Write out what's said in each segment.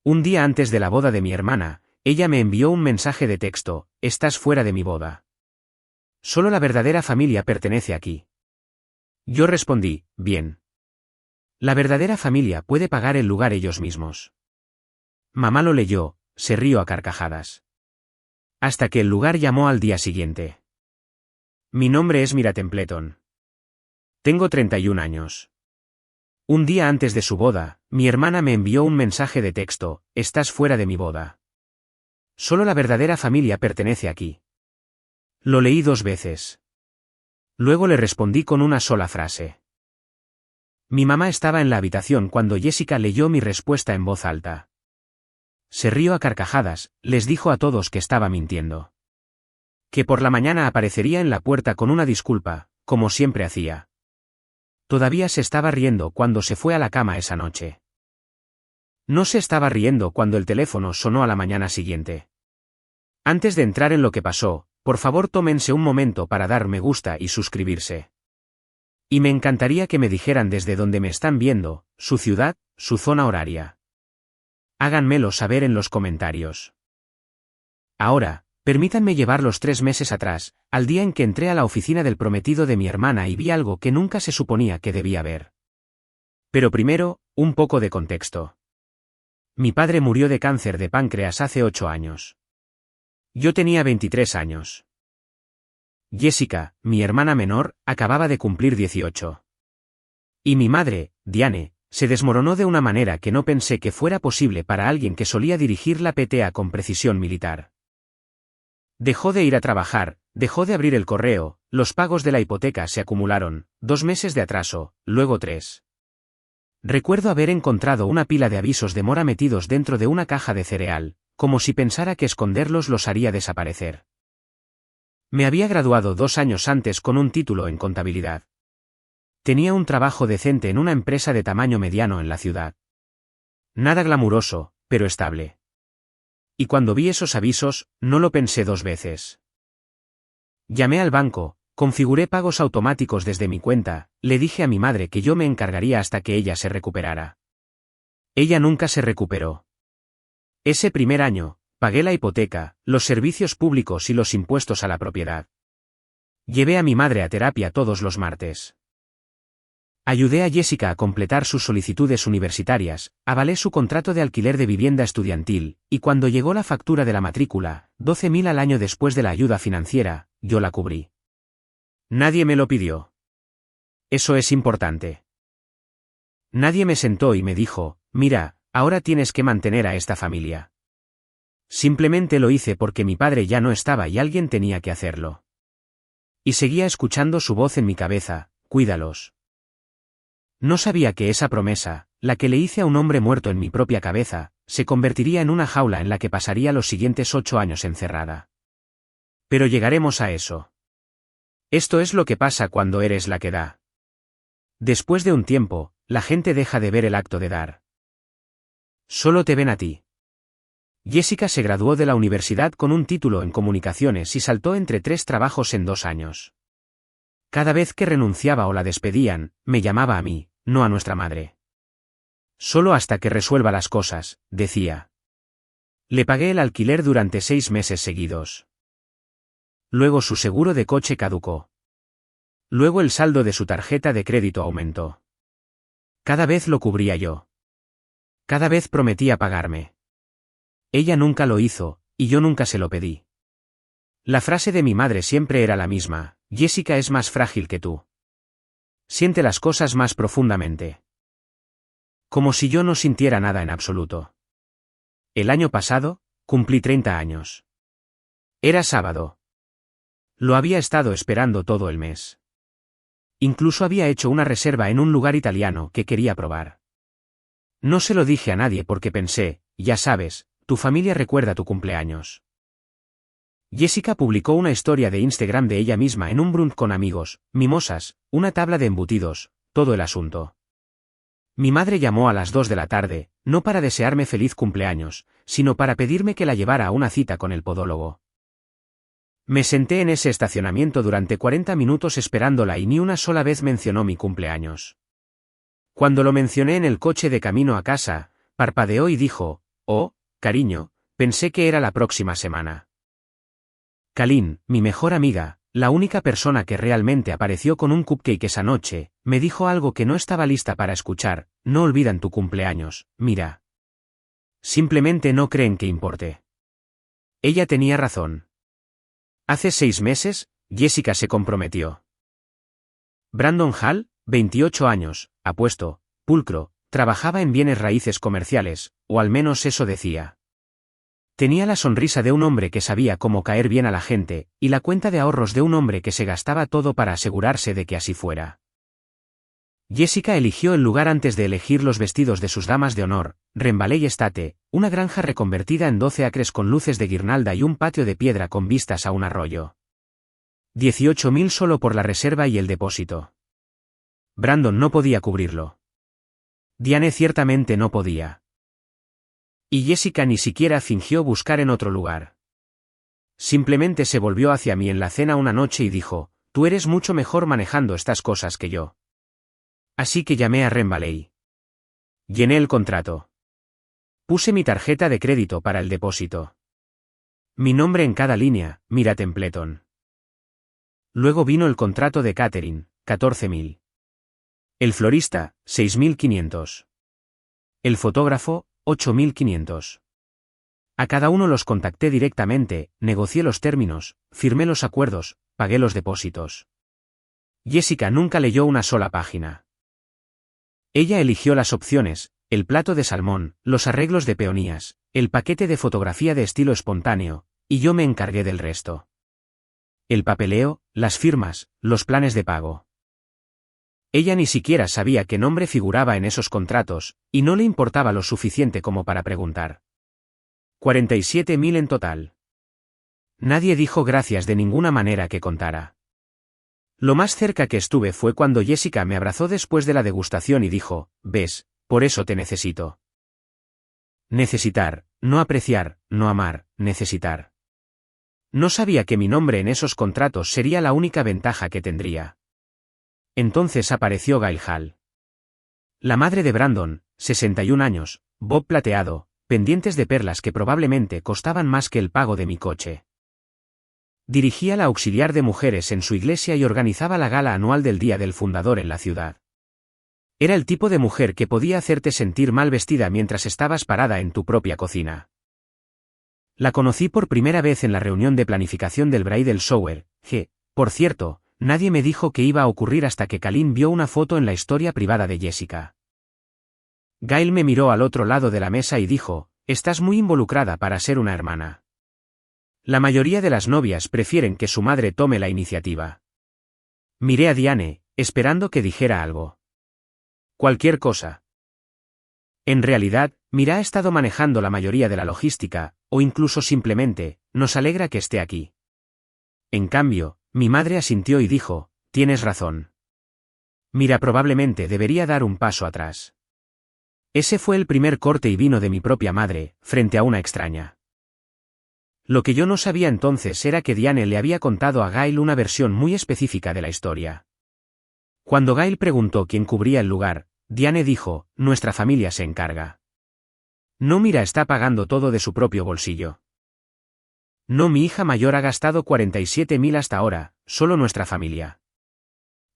Un día antes de la boda de mi hermana, ella me envió un mensaje de texto: «Estás fuera de mi boda. Solo la verdadera familia pertenece aquí». Yo respondí: «Bien. La verdadera familia puede pagar el lugar ellos mismos». Mamá lo leyó, se rió a carcajadas. Hasta que el lugar llamó al día siguiente. Mi nombre es Mira Templeton. Tengo 31 años. Un día antes de su boda, mi hermana me envió un mensaje de texto: «Estás fuera de mi boda. Solo la verdadera familia pertenece aquí». Lo leí 2 veces. Luego le respondí con una sola frase. Mi mamá estaba en la habitación cuando Jessica leyó mi respuesta en voz alta. Se rió a carcajadas, les dijo a todos que estaba mintiendo. Que por la mañana aparecería en la puerta con una disculpa, como siempre hacía. Todavía se estaba riendo cuando se fue a la cama esa noche. No se estaba riendo cuando el teléfono sonó a la mañana siguiente. Antes de entrar en lo que pasó, por favor tómense un momento para dar me gusta y suscribirse. Y me encantaría que me dijeran desde dónde me están viendo, su ciudad, su zona horaria. Háganmelo saber en los comentarios. Ahora, permítanme llevarlos 3 meses atrás, al día en que entré a la oficina del prometido de mi hermana y vi algo que nunca se suponía que debía ver. Pero primero, un poco de contexto. Mi padre murió de cáncer de páncreas hace 8 años. Yo tenía 23 años. Jessica, mi hermana menor, acababa de cumplir 18. Y mi madre, Diane, se desmoronó de una manera que no pensé que fuera posible para alguien que solía dirigir la PTA con precisión militar. Dejó de ir a trabajar, dejó de abrir el correo, los pagos de la hipoteca se acumularon, 2 meses de atraso, luego 3. Recuerdo haber encontrado una pila de avisos de mora metidos dentro de una caja de cereal, como si pensara que esconderlos los haría desaparecer. Me había graduado 2 años antes con un título en contabilidad. Tenía un trabajo decente en una empresa de tamaño mediano en la ciudad. Nada glamuroso, pero estable. Y cuando vi esos avisos, no lo pensé 2 veces. Llamé al banco, configuré pagos automáticos desde mi cuenta, le dije a mi madre que yo me encargaría hasta que ella se recuperara. Ella nunca se recuperó. Ese primer año, pagué la hipoteca, los servicios públicos y los impuestos a la propiedad. Llevé a mi madre a terapia todos los martes. Ayudé a Jessica a completar sus solicitudes universitarias, avalé su contrato de alquiler de vivienda estudiantil, y cuando llegó la factura de la matrícula, 12.000 al año después de la ayuda financiera, yo la cubrí. Nadie me lo pidió. Eso es importante. Nadie me sentó y me dijo: «Mira, ahora tienes que mantener a esta familia». Simplemente lo hice porque mi padre ya no estaba y alguien tenía que hacerlo. Y seguía escuchando su voz en mi cabeza: «Cuídalos». No sabía que esa promesa, la que le hice a un hombre muerto en mi propia cabeza, se convertiría en una jaula en la que pasaría los siguientes 8 años encerrada. Pero llegaremos a eso. Esto es lo que pasa cuando eres la que da. Después de un tiempo, la gente deja de ver el acto de dar. Solo te ven a ti. Jessica se graduó de la universidad con un título en comunicaciones y saltó entre 3 trabajos en 2 años. Cada vez que renunciaba o la despedían, me llamaba a mí, no a nuestra madre. Solo hasta que resuelva las cosas, decía. Le pagué el alquiler durante 6 meses seguidos. Luego su seguro de coche caducó. Luego el saldo de su tarjeta de crédito aumentó. Cada vez lo cubría yo. Cada vez prometía pagarme. Ella nunca lo hizo, y yo nunca se lo pedí. La frase de mi madre siempre era la misma: «Jessica es más frágil que tú. Siente las cosas más profundamente». Como si yo no sintiera nada en absoluto. El año pasado, cumplí 30 años. Era sábado. Lo había estado esperando todo el mes. Incluso había hecho una reserva en un lugar italiano que quería probar. No se lo dije a nadie porque pensé: ya sabes, tu familia recuerda tu cumpleaños. Jessica publicó una historia de Instagram de ella misma en un brunch con amigos, mimosas, una tabla de embutidos, todo el asunto. Mi madre llamó a las 2 de la tarde, no para desearme feliz cumpleaños, sino para pedirme que la llevara a una cita con el podólogo. Me senté en ese estacionamiento durante 40 minutos esperándola y ni una sola vez mencionó mi cumpleaños. Cuando lo mencioné en el coche de camino a casa, parpadeó y dijo: Oh, cariño, pensé que era la próxima semana. Kalin, mi mejor amiga, la única persona que realmente apareció con un cupcake esa noche, me dijo algo que no estaba lista para escuchar: no olvidan tu cumpleaños, mira. Simplemente no creen que importe. Ella tenía razón. Hace 6 meses, Jessica se comprometió. Brandon Hall, 28 años, apuesto, pulcro, trabajaba en bienes raíces comerciales, o al menos eso decía. Tenía la sonrisa de un hombre que sabía cómo caer bien a la gente, y la cuenta de ahorros de un hombre que se gastaba todo para asegurarse de que así fuera. Jessica eligió el lugar antes de elegir los vestidos de sus damas de honor: Rembaley Estate, una granja reconvertida en 12 acres con luces de guirnalda y un patio de piedra con vistas a un arroyo. 18.000 solo por la reserva y el depósito. Brandon no podía cubrirlo. Diane ciertamente no podía. Y Jessica ni siquiera fingió buscar en otro lugar. Simplemente se volvió hacia mí en la cena una noche y dijo: tú eres mucho mejor manejando estas cosas que yo. Así que llamé a Rembaley. Llené el contrato. Puse mi tarjeta de crédito para el depósito. Mi nombre en cada línea: Mira Templeton. Luego vino el contrato de Catherine: 14.000. El florista: 6.500. El fotógrafo: 8.500. A cada uno los contacté directamente, negocié los términos, firmé los acuerdos, pagué los depósitos. Jessica nunca leyó una sola página. Ella eligió las opciones: el plato de salmón, los arreglos de peonías, el paquete de fotografía de estilo espontáneo, y yo me encargué del resto. El papeleo, las firmas, los planes de pago. Ella ni siquiera sabía qué nombre figuraba en esos contratos, y no le importaba lo suficiente como para preguntar. 47.000 en total. Nadie dijo gracias de ninguna manera que contara. Lo más cerca que estuve fue cuando Jessica me abrazó después de la degustación y dijo: ves, por eso te necesito. Necesitar, no apreciar, no amar, necesitar. No sabía que mi nombre en esos contratos sería la única ventaja que tendría. Entonces apareció Gail Hall. La madre de Brandon, 61 años, bob plateado, pendientes de perlas que probablemente costaban más que el pago de mi coche. Dirigía la auxiliar de mujeres en su iglesia y organizaba la gala anual del Día del Fundador en la ciudad. Era el tipo de mujer que podía hacerte sentir mal vestida mientras estabas parada en tu propia cocina. La conocí por primera vez en la reunión de planificación del bridal shower, que, por cierto, nadie me dijo que iba a ocurrir hasta que Kalin vio una foto en la historia privada de Jessica. Gail me miró al otro lado de la mesa y dijo: estás muy involucrada para ser una hermana. La mayoría de las novias prefieren que su madre tome la iniciativa. Miré a Diane, esperando que dijera algo. Cualquier cosa. En realidad, Mira ha estado manejando la mayoría de la logística, o incluso simplemente: nos alegra que esté aquí. En cambio, mi madre asintió y dijo: tienes razón. Mira probablemente debería dar un paso atrás. Ese fue el primer corte y vino de mi propia madre, frente a una extraña. Lo que yo no sabía entonces era que Diane le había contado a Gail una versión muy específica de la historia. Cuando Gail preguntó quién cubría el lugar, Diane dijo: nuestra familia se encarga. No, Mira está pagando todo de su propio bolsillo. No, mi hija mayor ha gastado 47.000 hasta ahora, solo nuestra familia.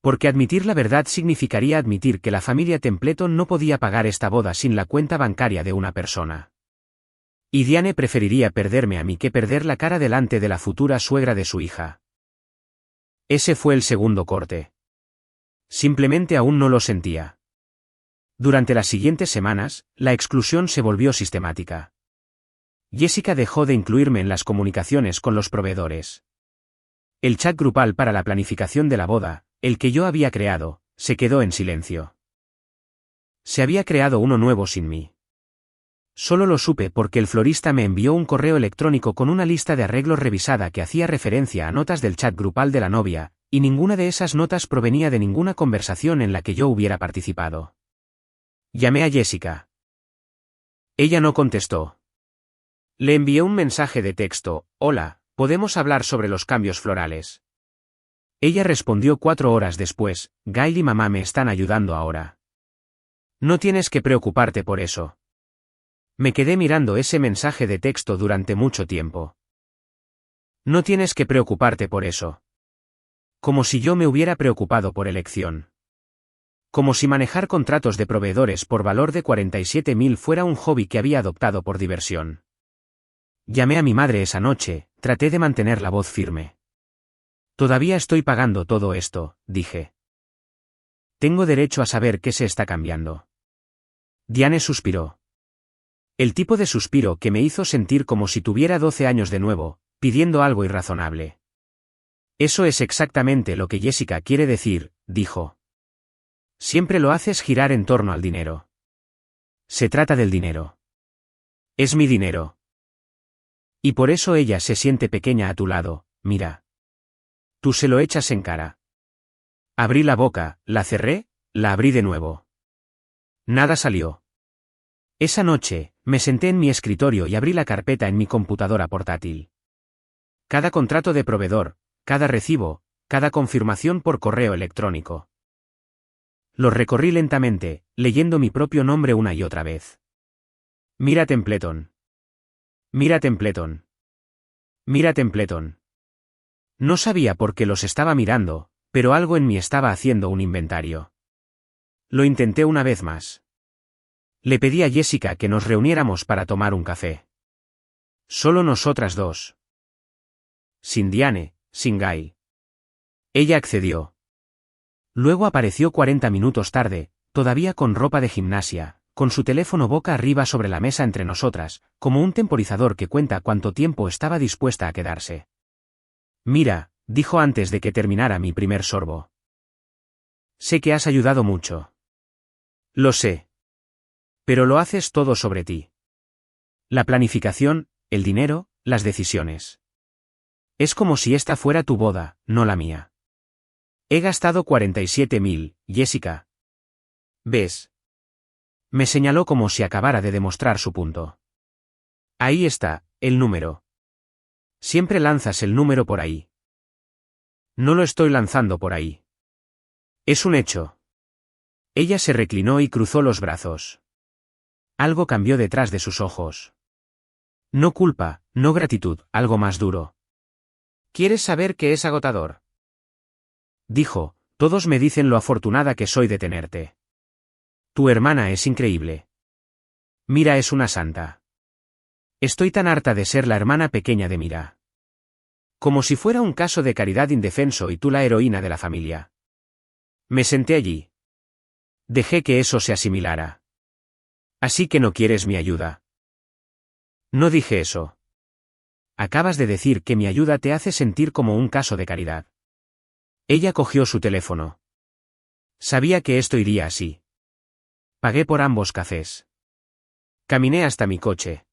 Porque admitir la verdad significaría admitir que la familia Templeton no podía pagar esta boda sin la cuenta bancaria de una persona. Y Diane preferiría perderme a mí que perder la cara delante de la futura suegra de su hija. Ese fue el segundo corte. Simplemente aún no lo sentía. Durante las siguientes semanas, la exclusión se volvió sistemática. Jessica dejó de incluirme en las comunicaciones con los proveedores. El chat grupal para la planificación de la boda, el que yo había creado, se quedó en silencio. Se había creado uno nuevo sin mí. Solo lo supe porque el florista me envió un correo electrónico con una lista de arreglos revisada que hacía referencia a notas del chat grupal de la novia, y ninguna de esas notas provenía de ninguna conversación en la que yo hubiera participado. Llamé a Jessica. Ella no contestó. Le envié un mensaje de texto: hola, ¿podemos hablar sobre los cambios florales? Ella respondió 4 horas después: Gail y mamá me están ayudando ahora. No tienes que preocuparte por eso. Me quedé mirando ese mensaje de texto durante mucho tiempo. No tienes que preocuparte por eso. Como si yo me hubiera preocupado por elección. Como si manejar contratos de proveedores por valor de 47.000 fuera un hobby que había adoptado por diversión. Llamé a mi madre esa noche, traté de mantener la voz firme. Todavía estoy pagando todo esto, dije. Tengo derecho a saber qué se está cambiando. Diane suspiró. El tipo de suspiro que me hizo sentir como si tuviera 12 años de nuevo, pidiendo algo irrazonable. Eso es exactamente lo que Jessica quiere decir, dijo. Siempre lo haces girar en torno al dinero. Se trata del dinero. Es mi dinero. Y por eso ella se siente pequeña a tu lado, mira. Tú se lo echas en cara. Abrí la boca, la cerré, la abrí de nuevo. Nada salió. Esa noche, me senté en mi escritorio y abrí la carpeta en mi computadora portátil. Cada contrato de proveedor, cada recibo, cada confirmación por correo electrónico. Los recorrí lentamente, leyendo mi propio nombre una y otra vez. Mira Templeton. Mira Templeton. Mira Templeton. No sabía por qué los estaba mirando, pero algo en mí estaba haciendo un inventario. Lo intenté una vez más. Le pedí a Jessica que nos reuniéramos para tomar un café. Solo nosotras dos. Sin Diane, sin Guy. Ella accedió. Luego apareció 40 minutos tarde, todavía con ropa de gimnasia, con su teléfono boca arriba sobre la mesa entre nosotras, como un temporizador que cuenta cuánto tiempo estaba dispuesta a quedarse. Mira, dijo antes de que terminara mi primer sorbo. Sé que has ayudado mucho. Lo sé. Pero lo haces todo sobre ti. La planificación, el dinero, las decisiones. Es como si esta fuera tu boda, no la mía. He gastado 47.000, Jessica. ¿Ves? Me señaló como si acabara de demostrar su punto. Ahí está, el número. Siempre lanzas el número por ahí. No lo estoy lanzando por ahí. Es un hecho. Ella se reclinó y cruzó los brazos. Algo cambió detrás de sus ojos. No culpa, no gratitud, algo más duro. ¿Quieres saber qué es agotador? Dijo, todos me dicen lo afortunada que soy de tenerte. Tu hermana es increíble. Mira es una santa. Estoy tan harta de ser la hermana pequeña de Mira. Como si fuera un caso de caridad indefenso y tú la heroína de la familia. Me senté allí. Dejé que eso se asimilara. Así que no quieres mi ayuda. No dije eso. Acabas de decir que mi ayuda te hace sentir como un caso de caridad. Ella cogió su teléfono. Sabía que esto iría así. Pagué por ambos cafés. Caminé hasta mi coche.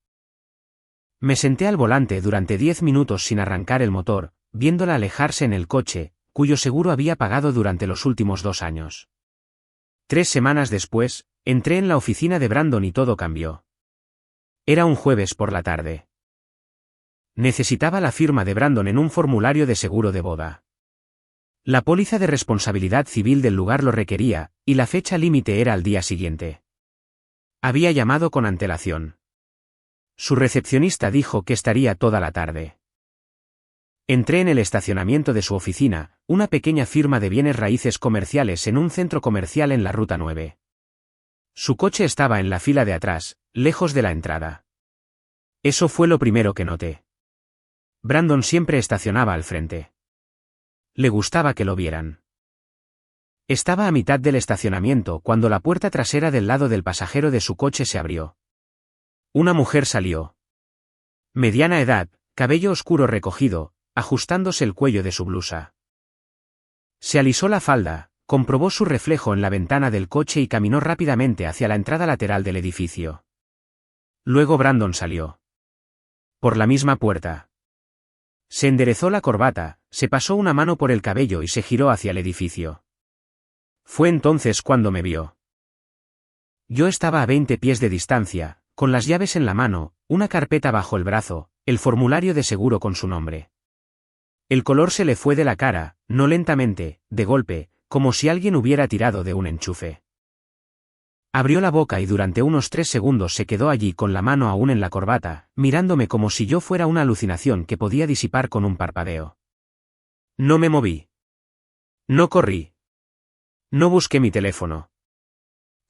Me senté al volante durante 10 minutos sin arrancar el motor, viéndola alejarse en el coche, cuyo seguro había pagado durante los últimos 2 años. 3 semanas después, entré en la oficina de Brandon y todo cambió. Era un jueves por la tarde. Necesitaba la firma de Brandon en un formulario de seguro de boda. La póliza de responsabilidad civil del lugar lo requería, y la fecha límite era al día siguiente. Había llamado con antelación. Su recepcionista dijo que estaría toda la tarde. Entré en el estacionamiento de su oficina, una pequeña firma de bienes raíces comerciales en un centro comercial en la Ruta 9. Su coche estaba en la fila de atrás, lejos de la entrada. Eso fue lo primero que noté. Brandon siempre estacionaba al frente. Le gustaba que lo vieran. Estaba a mitad del estacionamiento cuando la puerta trasera del lado del pasajero de su coche se abrió. Una mujer salió. Mediana edad, cabello oscuro recogido, ajustándose el cuello de su blusa. Se alisó la falda, comprobó su reflejo en la ventana del coche y caminó rápidamente hacia la entrada lateral del edificio. Luego Brandon salió. Por la misma puerta. Se enderezó la corbata, se pasó una mano por el cabello y se giró hacia el edificio. Fue entonces cuando me vio. Yo estaba a 20 pies de distancia, con las llaves en la mano, una carpeta bajo el brazo, el formulario de seguro con su nombre. El color se le fue de la cara, no lentamente, de golpe, como si alguien hubiera tirado de un enchufe. Abrió la boca y durante unos 3 segundos se quedó allí con la mano aún en la corbata, mirándome como si yo fuera una alucinación que podía disipar con un parpadeo. No me moví. No corrí. No busqué mi teléfono.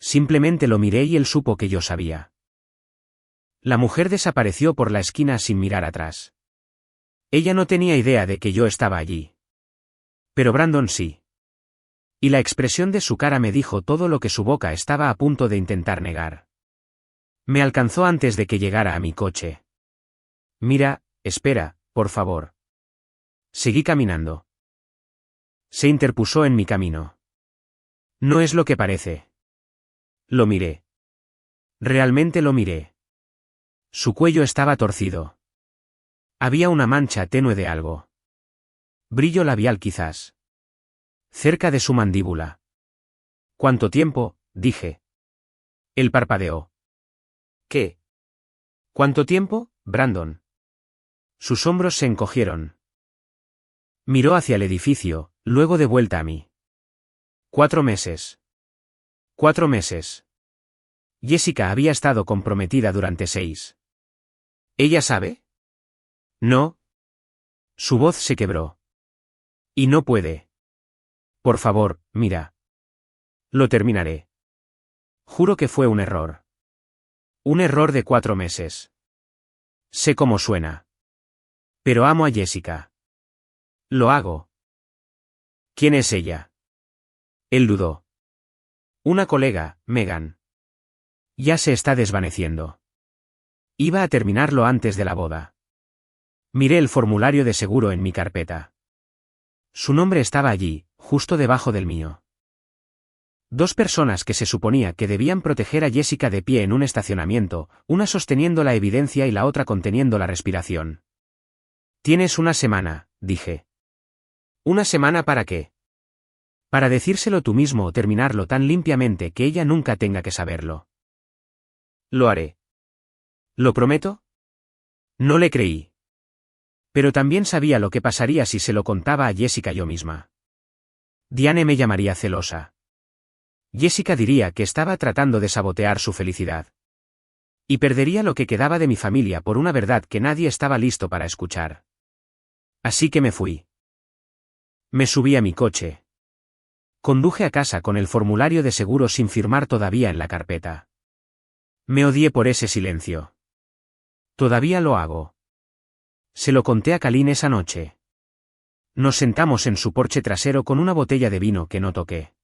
Simplemente lo miré y él supo que yo sabía. La mujer desapareció por la esquina sin mirar atrás. Ella no tenía idea de que yo estaba allí. Pero Brandon sí. Y la expresión de su cara me dijo todo lo que su boca estaba a punto de intentar negar. Me alcanzó antes de que llegara a mi coche. Mira, espera, por favor. Seguí caminando. Se interpuso en mi camino. No es lo que parece. Lo miré. Realmente lo miré. Su cuello estaba torcido. Había una mancha tenue de algo. Brillo labial quizás. Cerca de su mandíbula. ¿Cuánto tiempo? Dije. Él parpadeó. ¿Qué? ¿Cuánto tiempo, Brandon? Sus hombros se encogieron. Miró hacia el edificio, luego de vuelta a mí. 4 meses. 4 meses. Jessica había estado comprometida durante 6. ¿Ella sabe? No. Su voz se quebró. Y no puede. Por favor, mira. Lo terminaré. Juro que fue un error. Un error de 4 meses. Sé cómo suena. Pero amo a Jessica. Lo hago. ¿Quién es ella? Él dudó. Una colega, Megan. Ya se está desvaneciendo. Iba a terminarlo antes de la boda. Miré el formulario de seguro en mi carpeta. Su nombre estaba allí, justo debajo del mío. 2 personas que se suponía que debían proteger a Jessica de pie en un estacionamiento, una sosteniendo la evidencia y la otra conteniendo la respiración. Tienes una semana, dije. ¿Una semana para qué? Para decírselo tú mismo o terminarlo tan limpiamente que ella nunca tenga que saberlo. Lo haré. ¿Lo prometo? No le creí. Pero también sabía lo que pasaría si se lo contaba a Jessica yo misma. Diane me llamaría celosa. Jessica diría que estaba tratando de sabotear su felicidad. Y perdería lo que quedaba de mi familia por una verdad que nadie estaba listo para escuchar. Así que me fui. Me subí a mi coche. Conduje a casa con el formulario de seguro sin firmar todavía en la carpeta. Me odié por ese silencio. Todavía lo hago. Se lo conté a Kalin esa noche. Nos sentamos en su porche trasero con una botella de vino que no toqué.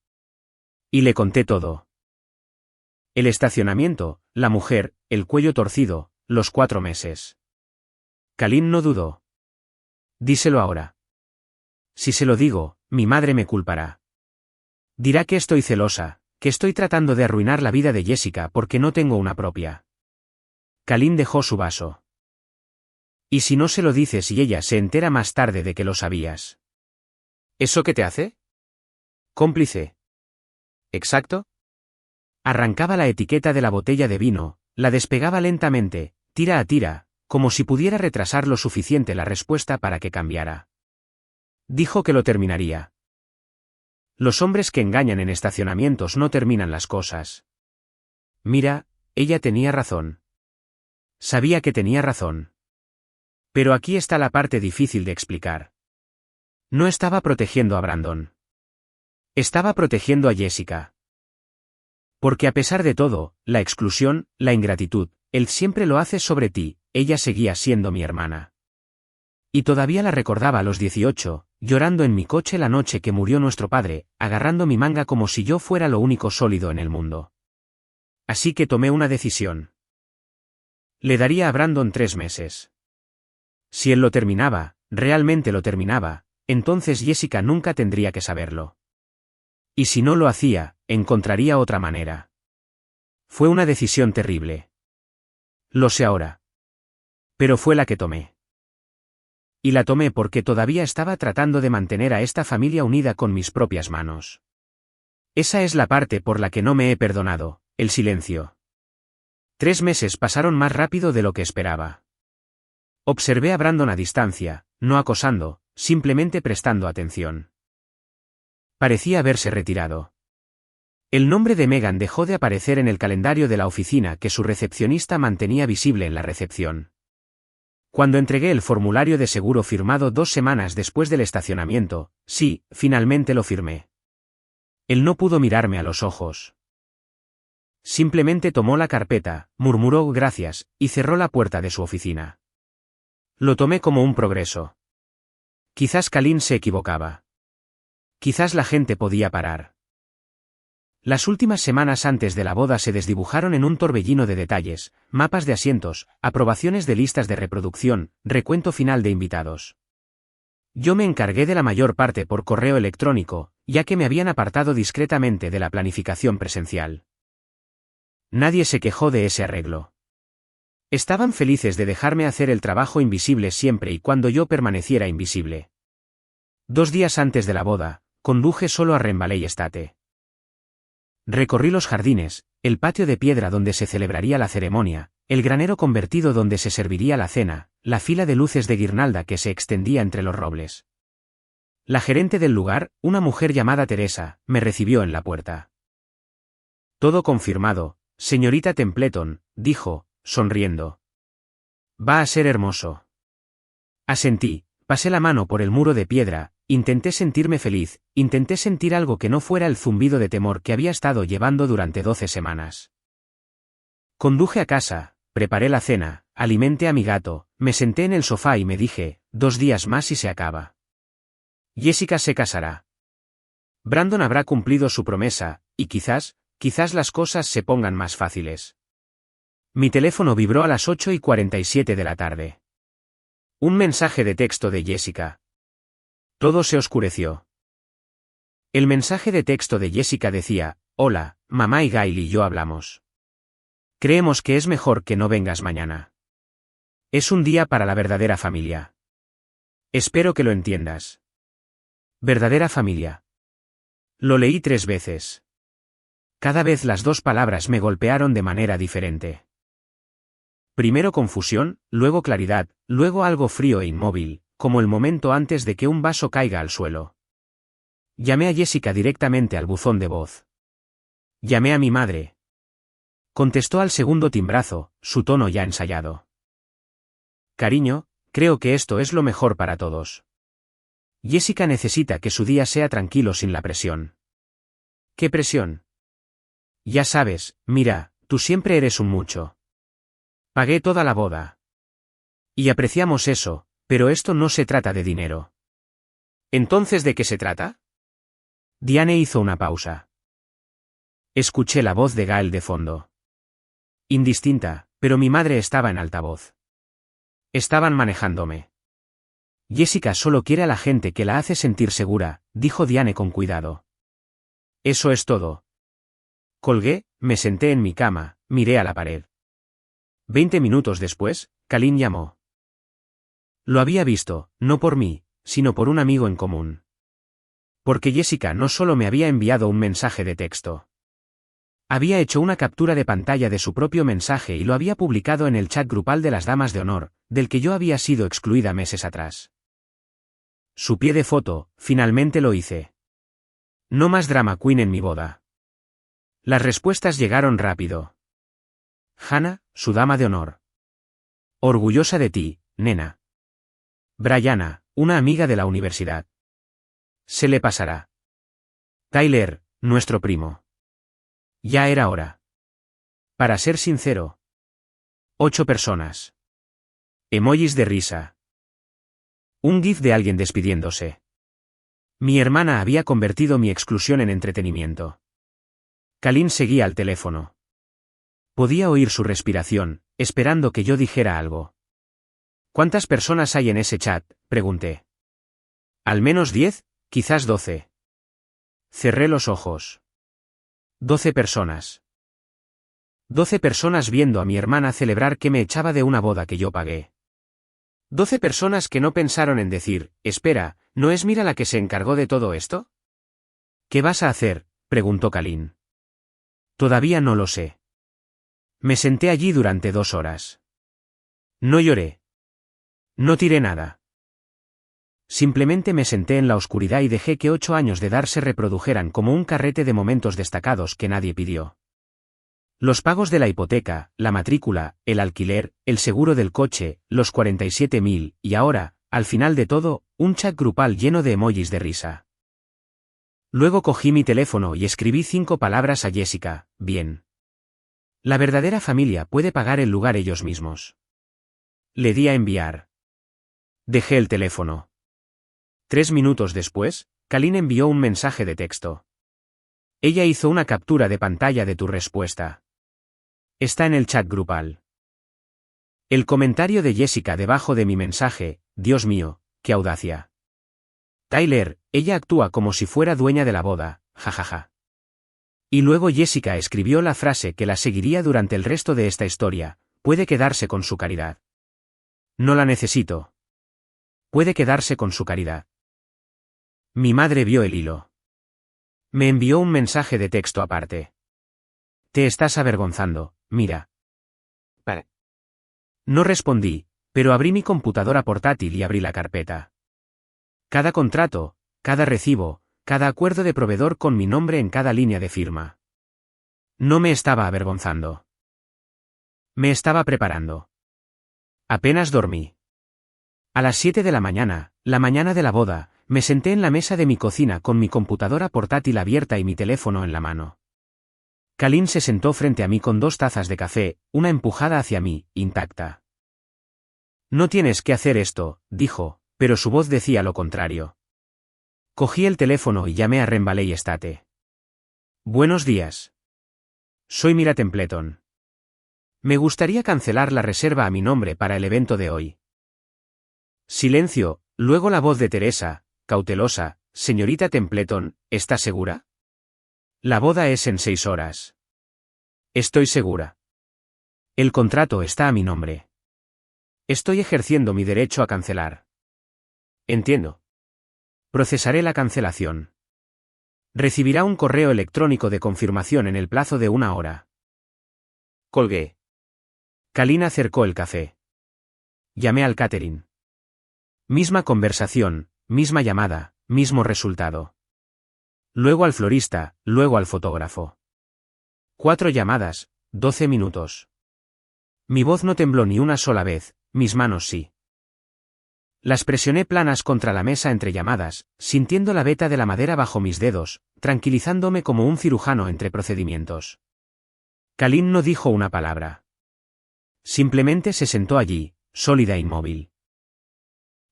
Y le conté todo. El estacionamiento, la mujer, el cuello torcido, los 4 meses. Kalin no dudó. Díselo ahora. Si se lo digo, mi madre me culpará. Dirá que estoy celosa, que estoy tratando de arruinar la vida de Jessica porque no tengo una propia. Kalin dejó su vaso. ¿Y si no se lo dices y ella se entera más tarde de que lo sabías? ¿Eso qué te hace? Cómplice. ¿Exacto? Arrancaba la etiqueta de la botella de vino, la despegaba lentamente, tira a tira, como si pudiera retrasar lo suficiente la respuesta para que cambiara. Dijo que lo terminaría. Los hombres que engañan en estacionamientos no terminan las cosas. Mira, ella tenía razón. Sabía que tenía razón. Pero aquí está la parte difícil de explicar. No estaba protegiendo a Brandon. Estaba protegiendo a Jessica. Porque a pesar de todo, la exclusión, la ingratitud, él siempre lo hace sobre ti, ella seguía siendo mi hermana. Y todavía la recordaba a los 18, llorando en mi coche la noche que murió nuestro padre, agarrando mi manga como si yo fuera lo único sólido en el mundo. Así que tomé una decisión. Le daría a Brandon 3 meses. Si él lo terminaba, realmente lo terminaba, entonces Jessica nunca tendría que saberlo. Y si no lo hacía, encontraría otra manera. Fue una decisión terrible. Lo sé ahora. Pero fue la que tomé. Y la tomé porque todavía estaba tratando de mantener a esta familia unida con mis propias manos. Esa es la parte por la que no me he perdonado, el silencio. 3 meses pasaron más rápido de lo que esperaba. Observé a Brandon a distancia, no acosando, simplemente prestando atención. Parecía haberse retirado. El nombre de Megan dejó de aparecer en el calendario de la oficina que su recepcionista mantenía visible en la recepción. Cuando entregué el formulario de seguro firmado 2 semanas después del estacionamiento, sí, finalmente lo firmé. Él no pudo mirarme a los ojos. Simplemente tomó la carpeta, murmuró gracias, y cerró la puerta de su oficina. Lo tomé como un progreso. Quizás Kalin se equivocaba. Quizás la gente podía parar. Las últimas semanas antes de la boda se desdibujaron en un torbellino de detalles, mapas de asientos, aprobaciones de listas de reproducción, recuento final de invitados. Yo me encargué de la mayor parte por correo electrónico, ya que me habían apartado discretamente de la planificación presencial. Nadie se quejó de ese arreglo. Estaban felices de dejarme hacer el trabajo invisible siempre y cuando yo permaneciera invisible. 2 días antes de la boda, conduje solo a Rembaley Estate. Recorrí los jardines, el patio de piedra donde se celebraría la ceremonia, el granero convertido donde se serviría la cena, la fila de luces de guirnalda que se extendía entre los robles. La gerente del lugar, una mujer llamada Teresa, me recibió en la puerta. Todo confirmado, señorita Templeton, dijo, sonriendo. Va a ser hermoso. Asentí, pasé la mano por el muro de piedra. Intenté sentirme feliz, intenté sentir algo que no fuera el zumbido de temor que había estado llevando durante 12 semanas. Conduje a casa, preparé la cena, alimenté a mi gato, me senté en el sofá y me dije, 2 días más y se acaba. Jessica se casará. Brandon habrá cumplido su promesa, y quizás las cosas se pongan más fáciles. Mi teléfono vibró a las 8:47 de la tarde. Un mensaje de texto de Jessica. Todo se oscureció. El mensaje de texto de Jessica decía, hola, mamá y Gail y yo hablamos. Creemos que es mejor que no vengas mañana. Es un día para la verdadera familia. Espero que lo entiendas. Verdadera familia. Lo leí 3 veces. Cada vez las 2 palabras me golpearon de manera diferente. Primero confusión, luego claridad, luego algo frío e inmóvil, como el momento antes de que un vaso caiga al suelo. Llamé a Jessica directamente al buzón de voz. Llamé a mi madre. Contestó al segundo timbrazo, su tono ya ensayado. Cariño, creo que esto es lo mejor para todos. Jessica necesita que su día sea tranquilo sin la presión. ¿Qué presión? Ya sabes, mira, tú siempre eres un mucho. Pagué toda la boda. Y apreciamos eso. Pero esto no se trata de dinero. ¿Entonces de qué se trata? Diane hizo una pausa. Escuché la voz de Gail de fondo. Indistinta, pero mi madre estaba en altavoz. Estaban manejándome. Jessica solo quiere a la gente que la hace sentir segura, dijo Diane con cuidado. Eso es todo. Colgué, me senté en mi cama, miré a la pared. 20 minutos después, Kalin llamó. Lo había visto, no por mí, sino por un amigo en común. Porque Jessica no solo me había enviado un mensaje de texto. Había hecho una captura de pantalla de su propio mensaje y lo había publicado en el chat grupal de las damas de honor, del que yo había sido excluida meses atrás. Su pie de foto, finalmente lo hice. No más drama queen en mi boda. Las respuestas llegaron rápido. Hannah, su dama de honor. Orgullosa de ti, nena. Brianna, una amiga de la universidad. Se le pasará. Tyler, nuestro primo. Ya era hora. Para ser sincero. 8 personas. Emojis de risa. Un gif de alguien despidiéndose. Mi hermana había convertido mi exclusión en entretenimiento. Kalin seguía al teléfono. Podía oír su respiración, esperando que yo dijera algo. ¿Cuántas personas hay en ese chat?, pregunté. Al menos 10, quizás 12. Cerré los ojos. 12 personas. 12 personas viendo a mi hermana celebrar que me echaba de una boda que yo pagué. 12 personas que no pensaron en decir, espera, ¿no es Mira la que se encargó de todo esto? ¿Qué vas a hacer?, preguntó Kalin. Todavía no lo sé. Me senté allí durante 2 horas. No lloré. No tiré nada. Simplemente me senté en la oscuridad y dejé que 8 años de dar se reprodujeran como un carrete de momentos destacados que nadie pidió. Los pagos de la hipoteca, la matrícula, el alquiler, el seguro del coche, los 47.000, y ahora, al final de todo, un chat grupal lleno de emojis de risa. Luego cogí mi teléfono y escribí 5 palabras a Jessica: bien. La verdadera familia puede pagar el lugar ellos mismos. Le di a enviar. Dejé el teléfono. 3 minutos después, Kalin envió un mensaje de texto. Ella hizo una captura de pantalla de tu respuesta. Está en el chat grupal. El comentario de Jessica debajo de mi mensaje: Dios mío, qué audacia. Tyler, ella actúa como si fuera dueña de la boda, jajaja. Y luego Jessica escribió la frase que la seguiría durante el resto de esta historia: puede quedarse con su caridad. No la necesito. Puede quedarse con su caridad. Mi madre vio el hilo. Me envió un mensaje de texto aparte. Te estás avergonzando, mira. Vale. No respondí, pero abrí mi computadora portátil y abrí la carpeta. Cada contrato, cada recibo, cada acuerdo de proveedor con mi nombre en cada línea de firma. No me estaba avergonzando. Me estaba preparando. Apenas dormí. A las 7 de la mañana de la boda, me senté en la mesa de mi cocina con mi computadora portátil abierta y mi teléfono en la mano. Kalin se sentó frente a mí con 2 tazas de café, una empujada hacia mí, intacta. No tienes que hacer esto, dijo, pero su voz decía lo contrario. Cogí el teléfono y llamé a Rembaley Estate. Buenos días. Soy Mira Templeton. Me gustaría cancelar la reserva a mi nombre para el evento de hoy. Silencio, luego la voz de Teresa, cautelosa: señorita Templeton, ¿está segura? La boda es en 6 horas. Estoy segura. El contrato está a mi nombre. Estoy ejerciendo mi derecho a cancelar. Entiendo. Procesaré la cancelación. Recibirá un correo electrónico de confirmación en el plazo de 1 hora. Colgué. Kalin acercó el café. Llamé al catering. Misma conversación, misma llamada, mismo resultado. Luego al florista, luego al fotógrafo. 4 llamadas, 12 minutos. Mi voz no tembló ni una sola vez, mis manos sí. Las presioné planas contra la mesa entre llamadas, sintiendo la veta de la madera bajo mis dedos, tranquilizándome como un cirujano entre procedimientos. Kalin no dijo una palabra. Simplemente se sentó allí, sólida e inmóvil.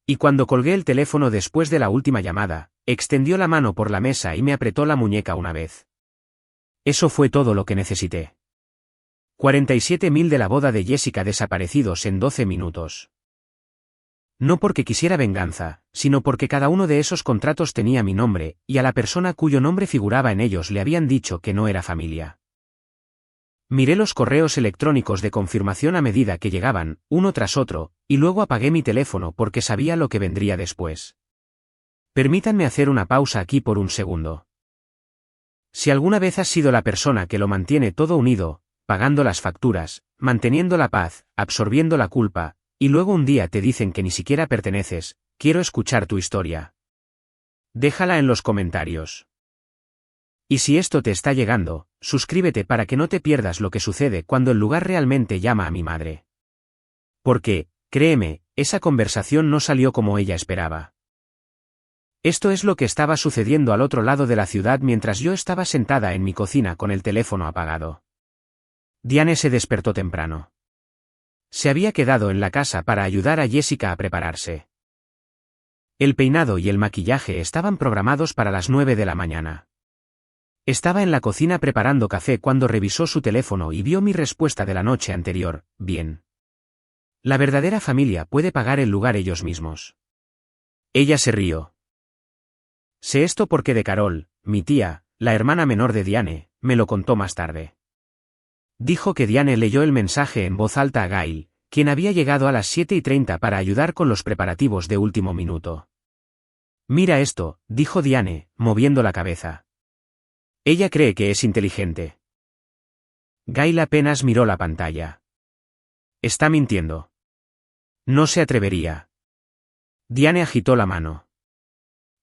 Y cuando colgué el teléfono después de la última llamada, extendió la mano por la mesa y me apretó la muñeca una vez. Eso fue todo lo que necesité. 47.000 de la boda de Jessica desaparecidos en 12 minutos. No porque quisiera venganza, sino porque cada uno de esos contratos tenía mi nombre, y a la persona cuyo nombre figuraba en ellos le habían dicho que no era familia. Miré los correos electrónicos de confirmación a medida que llegaban, uno tras otro, y luego apagué mi teléfono porque sabía lo que vendría después. Permítanme hacer una pausa aquí por un segundo. Si alguna vez has sido la persona que lo mantiene todo unido, pagando las facturas, manteniendo la paz, absorbiendo la culpa, y luego un día te dicen que ni siquiera perteneces, quiero escuchar tu historia. Déjala en los comentarios. Y si esto te está llegando, suscríbete para que no te pierdas lo que sucede cuando el lugar realmente llama a mi madre. Porque, créeme, esa conversación no salió como ella esperaba. Esto es lo que estaba sucediendo al otro lado de la ciudad mientras yo estaba sentada en mi cocina con el teléfono apagado. Diane se despertó temprano. Se había quedado en la casa para ayudar a Jessica a prepararse. El peinado y el maquillaje estaban programados para las 9 de la mañana. Estaba en la cocina preparando café cuando revisó su teléfono y vio mi respuesta de la noche anterior: bien. La verdadera familia puede pagar el lugar ellos mismos. Ella se rió. Sé esto porque de Carol, mi tía, la hermana menor de Diane, me lo contó más tarde. Dijo que Diane leyó el mensaje en voz alta a Gail, quien había llegado a las 7:30 para ayudar con los preparativos de último minuto. Mira esto, dijo Diane, moviendo la cabeza. Ella cree que es inteligente. Gail apenas miró la pantalla. Está mintiendo. No se atrevería. Diane agitó la mano.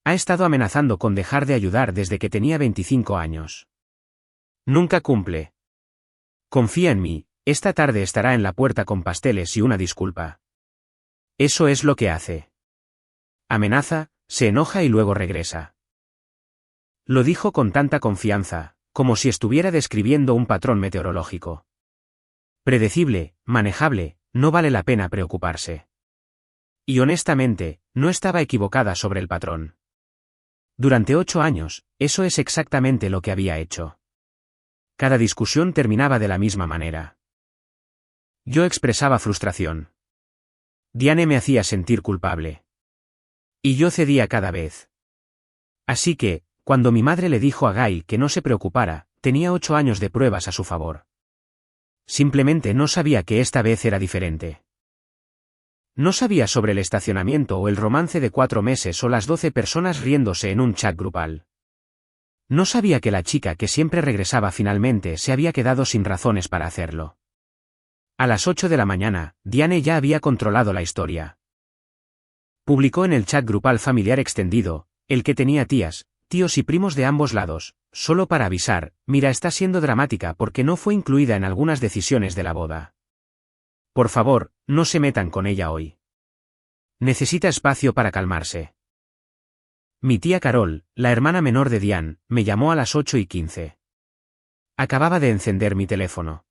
Ha estado amenazando con dejar de ayudar desde que tenía 25 años. Nunca cumple. Confía en mí, esta tarde estará en la puerta con pasteles y una disculpa. Eso es lo que hace. Amenaza, se enoja y luego regresa. Lo dijo con tanta confianza, como si estuviera describiendo un patrón meteorológico. Predecible, manejable, no vale la pena preocuparse. Y honestamente, no estaba equivocada sobre el patrón. Durante 8 años, eso es exactamente lo que había hecho. Cada discusión terminaba de la misma manera. Yo expresaba frustración. Diane me hacía sentir culpable. Y yo cedía cada vez. Así que, cuando mi madre le dijo a Gail que no se preocupara, tenía 8 años de pruebas a su favor. Simplemente no sabía que esta vez era diferente. No sabía sobre el estacionamiento o el romance de 4 meses o las 12 personas riéndose en un chat grupal. No sabía que la chica que siempre regresaba finalmente se había quedado sin razones para hacerlo. A las 8 de la mañana, Diane ya había controlado la historia. Publicó en el chat grupal familiar extendido, el que tenía tías, tíos y primos de ambos lados, solo para avisar, mira, está siendo dramática porque no fue incluida en algunas decisiones de la boda. Por favor, no se metan con ella hoy. Necesita espacio para calmarse. Mi tía Carol, la hermana menor de Diane, me llamó a las 8:15. Acababa de encender mi teléfono.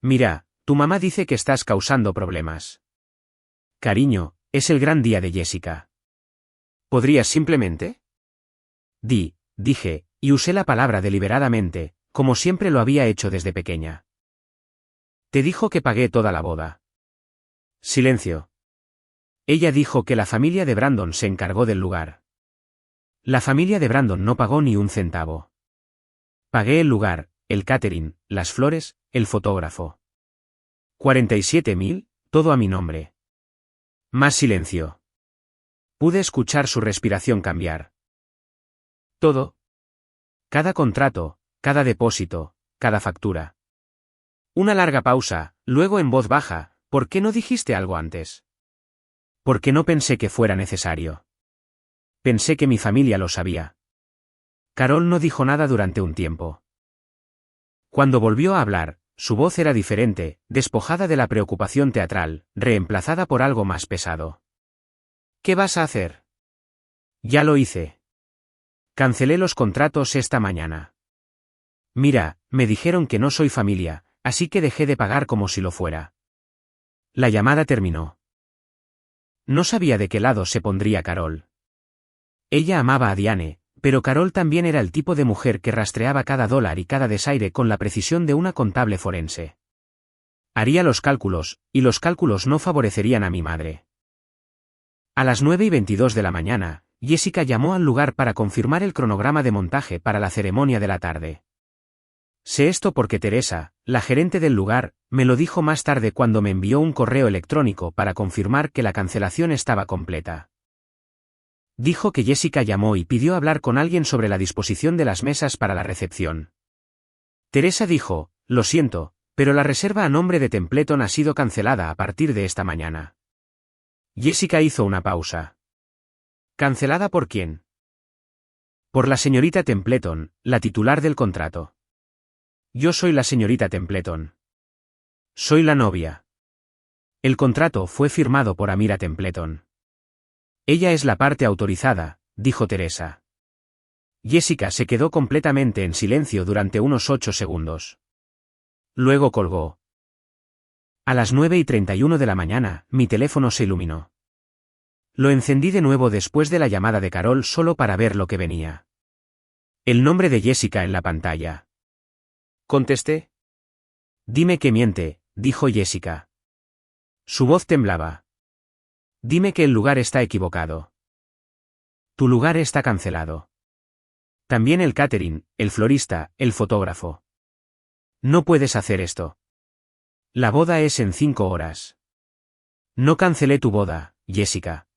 Mira, tu mamá dice que estás causando problemas. Cariño, es el gran día de Jessica. ¿Podrías simplemente? Dije, y usé la palabra deliberadamente, como siempre lo había hecho desde pequeña. Te dijo que pagué toda la boda. Silencio. Ella dijo que la familia de Brandon se encargó del lugar. La familia de Brandon no pagó ni un centavo. Pagué el lugar, el catering, las flores, el fotógrafo. 47.000, todo a mi nombre. Más silencio. Pude escuchar su respiración cambiar. Todo. Cada contrato, cada depósito, cada factura. Una larga pausa, luego en voz baja, ¿por qué no dijiste algo antes? Porque no pensé que fuera necesario. Pensé que mi familia lo sabía. Carol no dijo nada durante un tiempo. Cuando volvió a hablar, su voz era diferente, despojada de la preocupación teatral, reemplazada por algo más pesado. ¿Qué vas a hacer? Ya lo hice. Cancelé los contratos esta mañana. Mira, me dijeron que no soy familia, así que dejé de pagar como si lo fuera. La llamada terminó. No sabía de qué lado se pondría Carol. Ella amaba a Diane, pero Carol también era el tipo de mujer que rastreaba cada dólar y cada desaire con la precisión de una contable forense. Haría los cálculos, y los cálculos no favorecerían a mi madre. A las 9:22 de la mañana, Jessica llamó al lugar para confirmar el cronograma de montaje para la ceremonia de la tarde. Sé esto porque Teresa, la gerente del lugar, me lo dijo más tarde cuando me envió un correo electrónico para confirmar que la cancelación estaba completa. Dijo que Jessica llamó y pidió hablar con alguien sobre la disposición de las mesas para la recepción. Teresa dijo, lo siento, pero la reserva a nombre de Templeton ha sido cancelada a partir de esta mañana. Jessica hizo una pausa. ¿Cancelada por quién? Por la señorita Templeton, la titular del contrato. Yo soy la señorita Templeton. Soy la novia. El contrato fue firmado por Amira Templeton. Ella es la parte autorizada, dijo Teresa. Jessica se quedó completamente en silencio durante unos 8 segundos. Luego colgó. A las 9:31 de la mañana, mi teléfono se iluminó. Lo encendí de nuevo después de la llamada de Carol solo para ver lo que venía. El nombre de Jessica en la pantalla. Contesté. Dime que miente, dijo Jessica. Su voz temblaba. Dime que el lugar está equivocado. Tu lugar está cancelado. También el catering, el florista, el fotógrafo. No puedes hacer esto. La boda es en 5 horas. No cancelé tu boda, Jessica.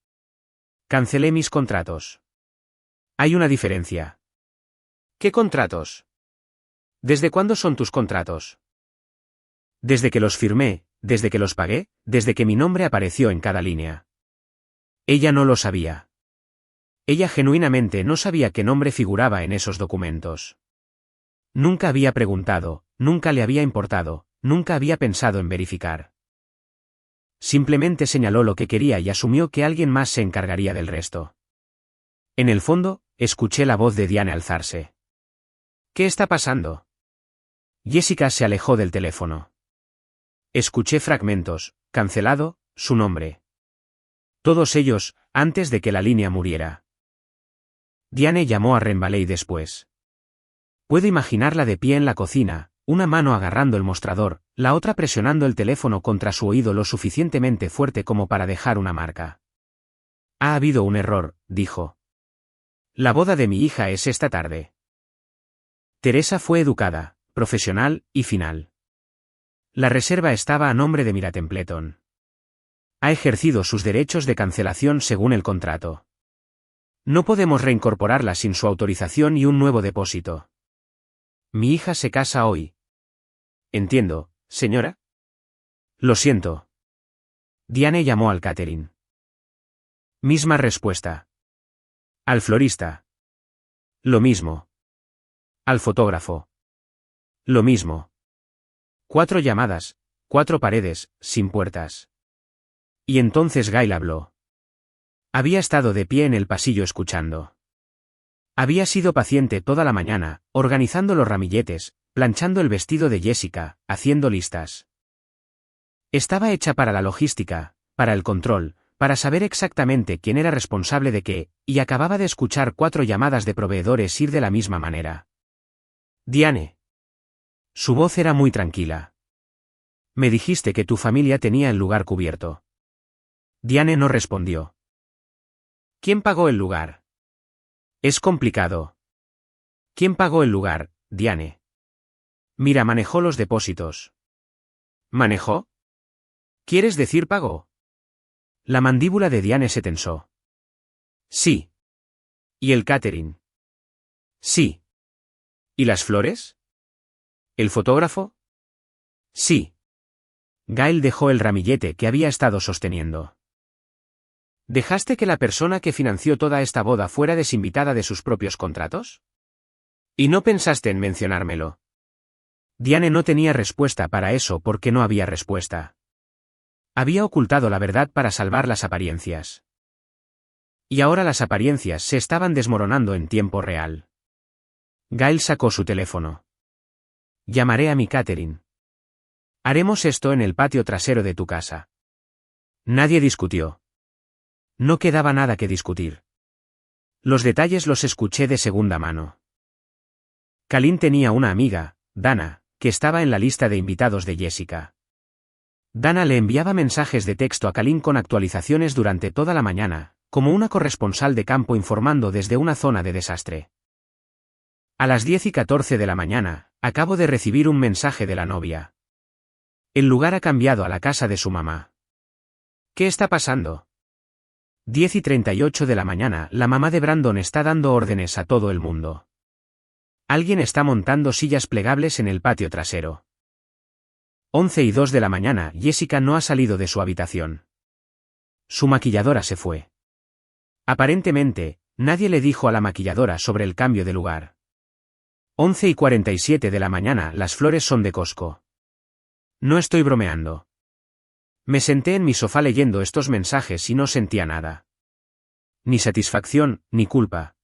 Cancelé mis contratos. Hay una diferencia. ¿Qué contratos? ¿Desde cuándo son tus contratos? Desde que los firmé, desde que los pagué, desde que mi nombre apareció en cada línea. Ella no lo sabía. Ella genuinamente no sabía qué nombre figuraba en esos documentos. Nunca había preguntado, nunca le había importado, nunca había pensado en verificar. Simplemente señaló lo que quería y asumió que alguien más se encargaría del resto. En el fondo, escuché la voz de Diane alzarse. ¿Qué está pasando? Jessica se alejó del teléfono. Escuché fragmentos, cancelado, su nombre. Todos ellos, antes de que la línea muriera. Diane llamó a Rembaley después. Puedo imaginarla de pie en la cocina, una mano agarrando el mostrador, la otra presionando el teléfono contra su oído lo suficientemente fuerte como para dejar una marca. Ha habido un error, dijo. La boda de mi hija es esta tarde. Teresa fue educada, profesional y final. La reserva estaba a nombre de Mira Templeton. Ha ejercido sus derechos de cancelación según el contrato. No podemos reincorporarla sin su autorización y un nuevo depósito. Mi hija se casa hoy. Entiendo, señora. Lo siento. Diane llamó al catering. Misma respuesta. Al florista. Lo mismo. Al fotógrafo. Lo mismo. 4 llamadas, 4 paredes, sin puertas. Y entonces Gail habló. Había estado de pie en el pasillo escuchando. Había sido paciente toda la mañana, organizando los ramilletes, planchando el vestido de Jessica, haciendo listas. Estaba hecha para la logística, para el control, para saber exactamente quién era responsable de qué, y acababa de escuchar 4 llamadas de proveedores ir de la misma manera. Diane. Su voz era muy tranquila. Me dijiste que tu familia tenía el lugar cubierto. Diane no respondió. ¿Quién pagó el lugar? Es complicado. ¿Quién pagó el lugar, Diane? Mira, manejó los depósitos. ¿Manejó? ¿Quieres decir pagó? La mandíbula de Diane se tensó. Sí. ¿Y el catering? Sí. ¿Y las flores? ¿El fotógrafo? Sí. Gail dejó el ramillete que había estado sosteniendo. ¿Dejaste que la persona que financió toda esta boda fuera desinvitada de sus propios contratos? ¿Y no pensaste en mencionármelo? Diane no tenía respuesta para eso porque no había respuesta. Había ocultado la verdad para salvar las apariencias. Y ahora las apariencias se estaban desmoronando en tiempo real. Gail sacó su teléfono. Llamaré a mi catering. Haremos esto en el patio trasero de tu casa. Nadie discutió. No quedaba nada que discutir. Los detalles los escuché de segunda mano. Kalin tenía una amiga, Dana, que estaba en la lista de invitados de Jessica. Dana le enviaba mensajes de texto a Kalin con actualizaciones durante toda la mañana, como una corresponsal de campo informando desde una zona de desastre. A las 10:14 de la mañana, acabo de recibir un mensaje de la novia. El lugar ha cambiado a la casa de su mamá. ¿Qué está pasando? 10:38 de la mañana, la mamá de Brandon está dando órdenes a todo el mundo. Alguien está montando sillas plegables en el patio trasero. 11:02 de la mañana, Jessica no ha salido de su habitación. Su maquilladora se fue. Aparentemente, nadie le dijo a la maquilladora sobre el cambio de lugar. 11:47 de la mañana, las flores son de Costco. No estoy bromeando. Me senté en mi sofá leyendo estos mensajes y no sentía nada. Ni satisfacción, ni culpa.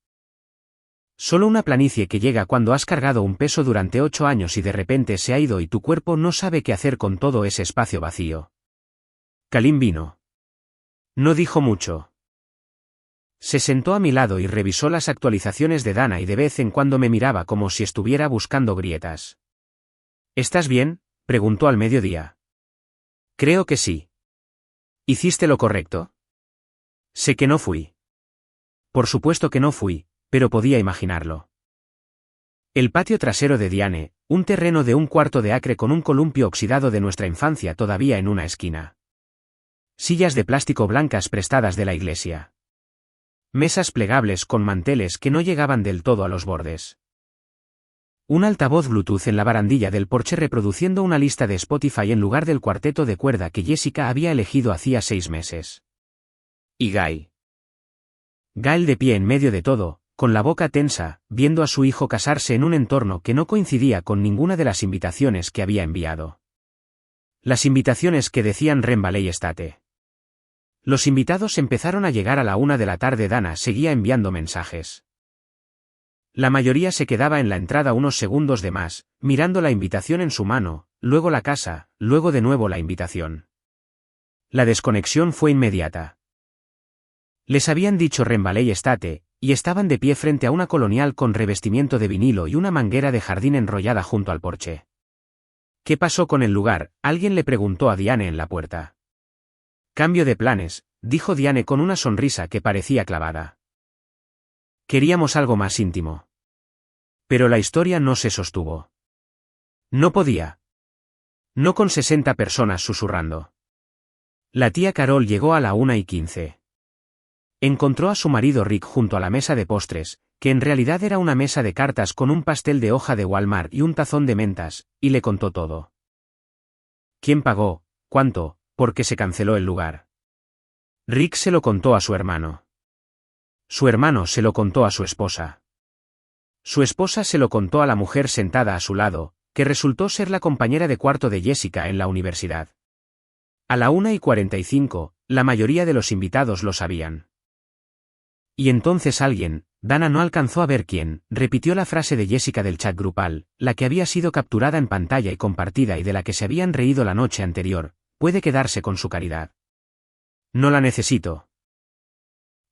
Solo una planicie que llega cuando has cargado un peso durante 8 años y de repente se ha ido y tu cuerpo no sabe qué hacer con todo ese espacio vacío. Kalin vino. No dijo mucho. Se sentó a mi lado y revisó las actualizaciones de Dana y de vez en cuando me miraba como si estuviera buscando grietas. ¿Estás bien?, preguntó al mediodía. Creo que sí. ¿Hiciste lo correcto? Sé que no fui. Por supuesto que no fui, pero podía imaginarlo. El patio trasero de Diane, un terreno de 1/4 de acre con un columpio oxidado de nuestra infancia todavía en una esquina. Sillas de plástico blancas prestadas de la iglesia. Mesas plegables con manteles que no llegaban del todo a los bordes. Un altavoz Bluetooth en la barandilla del porche reproduciendo una lista de Spotify en lugar del cuarteto de cuerda que Jessica había elegido hacía 6 meses. Y Guy. Gail de pie en medio de todo, con la boca tensa, viendo a su hijo casarse en un entorno que no coincidía con ninguna de las invitaciones que había enviado. Las invitaciones que decían Rembaley Estate. Los invitados empezaron a llegar a la 1 de la tarde. Dana seguía enviando mensajes. La mayoría se quedaba en la entrada unos segundos de más, mirando la invitación en su mano, luego la casa, luego de nuevo la invitación. La desconexión fue inmediata. Les habían dicho Rembaley Estate, y estaban de pie frente a una colonial con revestimiento de vinilo y una manguera de jardín enrollada junto al porche. ¿Qué pasó con el lugar?, alguien le preguntó a Diane en la puerta. Cambio de planes, dijo Diane con una sonrisa que parecía clavada. Queríamos algo más íntimo. Pero la historia no se sostuvo. No podía. No con 60 personas susurrando. La tía Carol llegó a la 1:15. Encontró a su marido Rick junto a la mesa de postres, que en realidad era una mesa de cartas con un pastel de hoja de Walmart y un tazón de mentas, y le contó todo. ¿Quién pagó? ¿Cuánto? ¿Por qué se canceló el lugar? Rick se lo contó a su hermano. Su hermano se lo contó a su esposa. Su esposa se lo contó a la mujer sentada a su lado, que resultó ser la compañera de cuarto de Jessica en la universidad. A la 1:45, la mayoría de los invitados lo sabían. Y entonces alguien, Dana no alcanzó a ver quién, repitió la frase de Jessica del chat grupal, la que había sido capturada en pantalla y compartida y de la que se habían reído la noche anterior: puede quedarse con su caridad. No la necesito.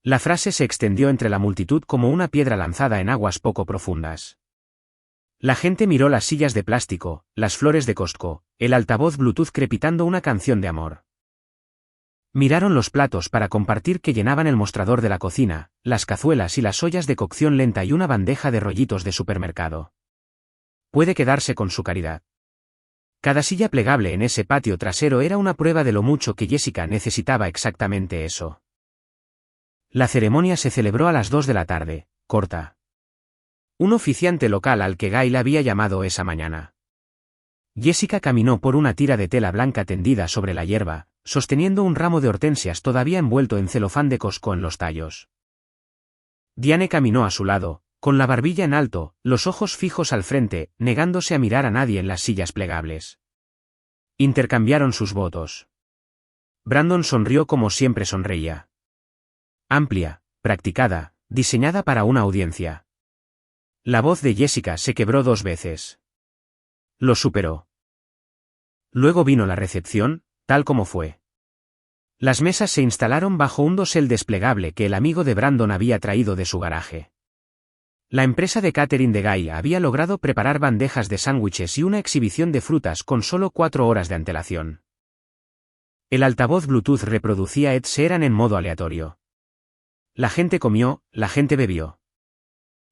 La frase se extendió entre la multitud como una piedra lanzada en aguas poco profundas. La gente miró las sillas de plástico, las flores de Costco, el altavoz Bluetooth crepitando una canción de amor. Miraron los platos para compartir que llenaban el mostrador de la cocina, las cazuelas y las ollas de cocción lenta y una bandeja de rollitos de supermercado. Puede quedarse con su caridad. Cada silla plegable en ese patio trasero era una prueba de lo mucho que Jessica necesitaba exactamente eso. La ceremonia se celebró a las 2 de la tarde, corta. Un oficiante local al que Gail había llamado esa mañana. Jessica caminó por una tira de tela blanca tendida sobre la hierba, sosteniendo un ramo de hortensias todavía envuelto en celofán de Costco en los tallos. Diane caminó a su lado, con la barbilla en alto, los ojos fijos al frente, negándose a mirar a nadie en las sillas plegables. Intercambiaron sus votos. Brandon sonrió como siempre sonreía. Amplia, practicada, diseñada para una audiencia. La voz de Jessica se quebró 2 veces. Lo superó. Luego vino la recepción, tal como fue. Las mesas se instalaron bajo un dosel desplegable que el amigo de Brandon había traído de su garaje. La empresa de catering de Guy había logrado preparar bandejas de sándwiches y una exhibición de frutas con solo 4 horas de antelación. El altavoz Bluetooth reproducía Ed Sheeran en modo aleatorio. La gente comió, la gente bebió.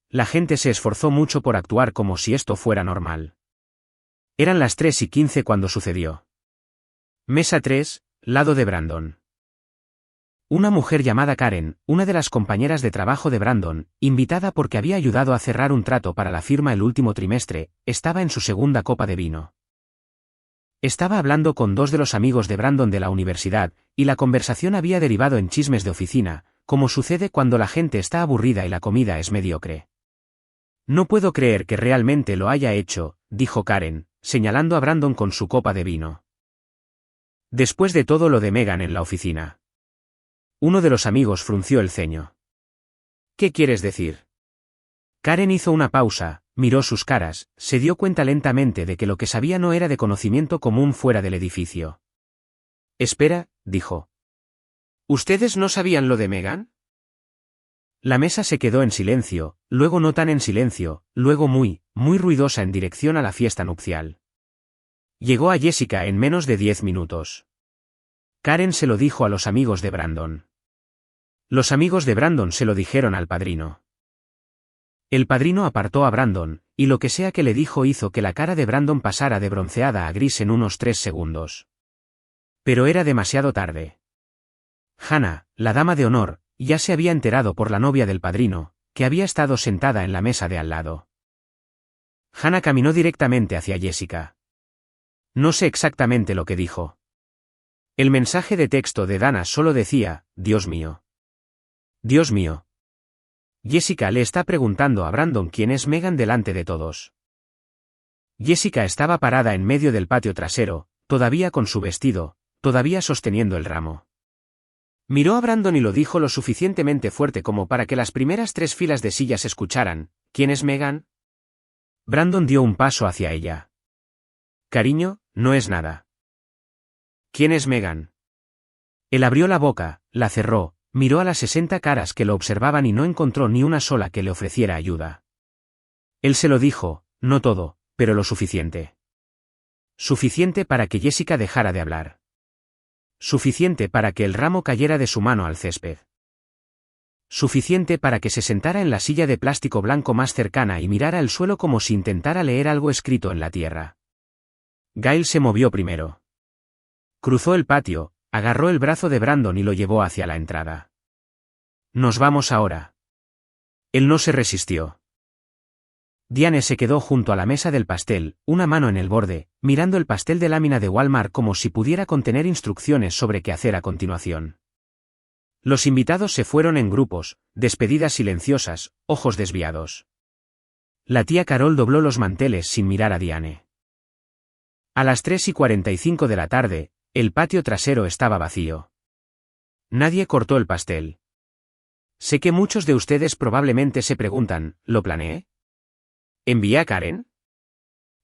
La gente se esforzó mucho por actuar como si esto fuera normal. Eran las 3:15 cuando sucedió. Mesa 3, lado de Brandon. Una mujer llamada Karen, una de las compañeras de trabajo de Brandon, invitada porque había ayudado a cerrar un trato para la firma el último trimestre, estaba en su segunda copa de vino. Estaba hablando con 2 de los amigos de Brandon de la universidad, y la conversación había derivado en chismes de oficina, como sucede cuando la gente está aburrida y la comida es mediocre. No puedo creer que realmente lo haya hecho, dijo Karen, señalando a Brandon con su copa de vino. Después de todo lo de Megan en la oficina. Uno de los amigos frunció el ceño. ¿Qué quieres decir? Karen hizo una pausa, miró sus caras, se dio cuenta lentamente de que lo que sabía no era de conocimiento común fuera del edificio. Espera, dijo. ¿Ustedes no sabían lo de Megan? La mesa se quedó en silencio, luego no tan en silencio, luego muy, muy ruidosa en dirección a la fiesta nupcial. Llegó a Jessica en menos de 10 minutos. Karen se lo dijo a los amigos de Brandon. Los amigos de Brandon se lo dijeron al padrino. El padrino apartó a Brandon, y lo que sea que le dijo hizo que la cara de Brandon pasara de bronceada a gris en unos 3 segundos. Pero era demasiado tarde. Hannah, la dama de honor, ya se había enterado por la novia del padrino, que había estado sentada en la mesa de al lado. Hannah caminó directamente hacia Jessica. No sé exactamente lo que dijo. El mensaje de texto de Dana solo decía, Dios mío. Dios mío. Jessica le está preguntando a Brandon quién es Megan delante de todos. Jessica estaba parada en medio del patio trasero, todavía con su vestido, todavía sosteniendo el ramo. Miró a Brandon y lo dijo lo suficientemente fuerte como para que las primeras 3 filas de sillas escucharan. ¿Quién es Megan? Brandon dio un paso hacia ella. Cariño, no es nada. ¿Quién es Megan? Él abrió la boca, la cerró, miró a las 60 caras que lo observaban y no encontró ni una sola que le ofreciera ayuda. Él se lo dijo, no todo, pero lo suficiente. Suficiente para que Jessica dejara de hablar. Suficiente para que el ramo cayera de su mano al césped. Suficiente para que se sentara en la silla de plástico blanco más cercana y mirara el suelo como si intentara leer algo escrito en la tierra. Gail se movió primero. Cruzó el patio, agarró el brazo de Brandon y lo llevó hacia la entrada. «Nos vamos ahora». Él no se resistió. Diane se quedó junto a la mesa del pastel, una mano en el borde, mirando el pastel de lámina de Walmart como si pudiera contener instrucciones sobre qué hacer a continuación. Los invitados se fueron en grupos, despedidas silenciosas, ojos desviados. La tía Carol dobló los manteles sin mirar a Diane. A las 3:45 de la tarde, el patio trasero estaba vacío. Nadie cortó el pastel. Sé que muchos de ustedes probablemente se preguntan, ¿lo planeé? ¿Envié a Karen?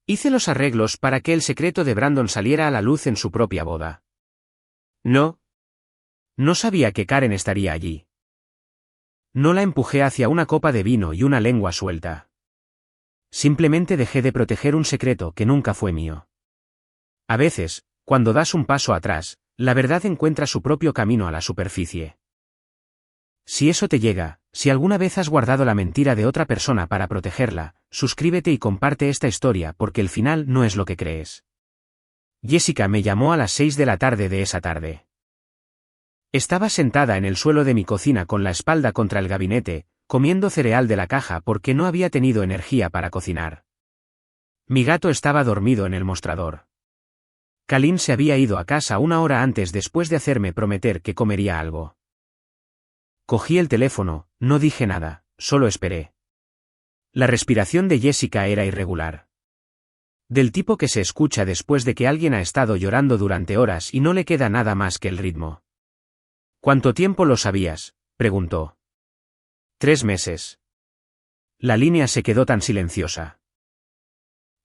Hice los arreglos para que el secreto de Brandon saliera a la luz en su propia boda. No. No sabía que Karen estaría allí. No la empujé hacia una copa de vino y una lengua suelta. Simplemente dejé de proteger un secreto que nunca fue mío. A veces, cuando das un paso atrás, la verdad encuentra su propio camino a la superficie. Si eso te llega, si alguna vez has guardado la mentira de otra persona para protegerla, suscríbete y comparte esta historia porque el final no es lo que crees. Jessica me llamó a las 6 de la tarde de esa tarde. Estaba sentada en el suelo de mi cocina con la espalda contra el gabinete, comiendo cereal de la caja porque no había tenido energía para cocinar. Mi gato estaba dormido en el mostrador. Colleen se había ido a casa una hora antes después de hacerme prometer que comería algo. Cogí el teléfono, no dije nada, solo esperé. La respiración de Jessica era irregular. Del tipo que se escucha después de que alguien ha estado llorando durante horas y no le queda nada más que el ritmo. ¿Cuánto tiempo lo sabías?, preguntó. 3 meses. La línea se quedó tan silenciosa.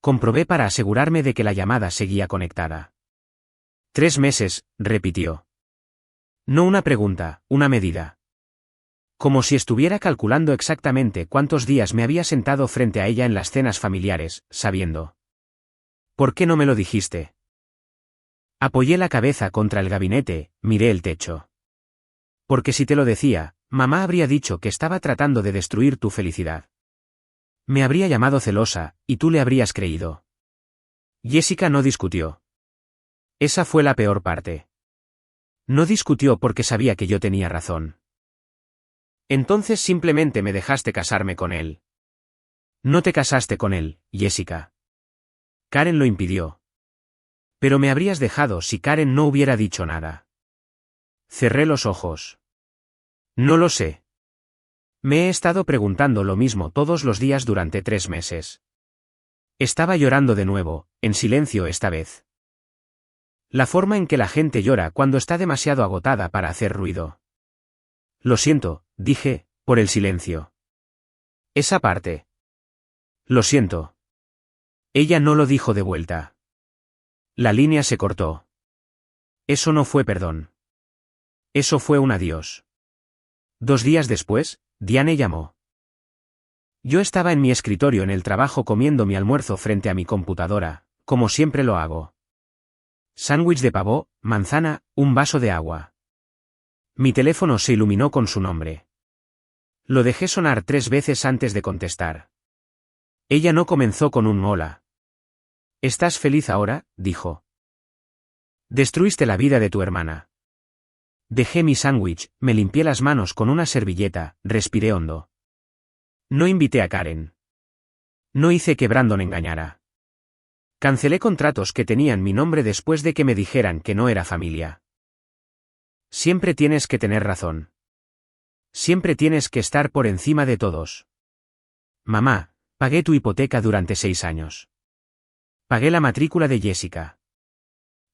Comprobé para asegurarme de que la llamada seguía conectada. 3 meses, repitió. No una pregunta, una medida. Como si estuviera calculando exactamente cuántos días me había sentado frente a ella en las cenas familiares, sabiendo. ¿Por qué no me lo dijiste? Apoyé la cabeza contra el gabinete, miré el techo. Porque si te lo decía, mamá habría dicho que estaba tratando de destruir tu felicidad. Me habría llamado celosa, y tú le habrías creído. Jessica no discutió. Esa fue la peor parte. No discutió porque sabía que yo tenía razón. Entonces simplemente me dejaste casarme con él. No te casaste con él, Jessica. Karen lo impidió. Pero me habrías dejado si Karen no hubiera dicho nada. Cerré los ojos. No lo sé. Me he estado preguntando lo mismo todos los días durante 3 meses. Estaba llorando de nuevo, en silencio esta vez. La forma en que la gente llora cuando está demasiado agotada para hacer ruido. Lo siento, dije, por el silencio. Esa parte. Lo siento. Ella no lo dijo de vuelta. La línea se cortó. Eso no fue perdón. Eso fue un adiós. 2 días después, Diane llamó. Yo estaba en mi escritorio en el trabajo comiendo mi almuerzo frente a mi computadora, como siempre lo hago. Sándwich de pavo, manzana, un vaso de agua. Mi teléfono se iluminó con su nombre. Lo dejé sonar 3 veces antes de contestar. Ella no comenzó con un hola. ¿Estás feliz ahora?, dijo. Destruiste la vida de tu hermana. Dejé mi sándwich, me limpié las manos con una servilleta, respiré hondo. No invité a Karen. No hice que Brandon engañara. Cancelé contratos que tenían mi nombre después de que me dijeran que no era familia. Siempre tienes que tener razón. Siempre tienes que estar por encima de todos. Mamá, pagué tu hipoteca durante 6 años. Pagué la matrícula de Jessica.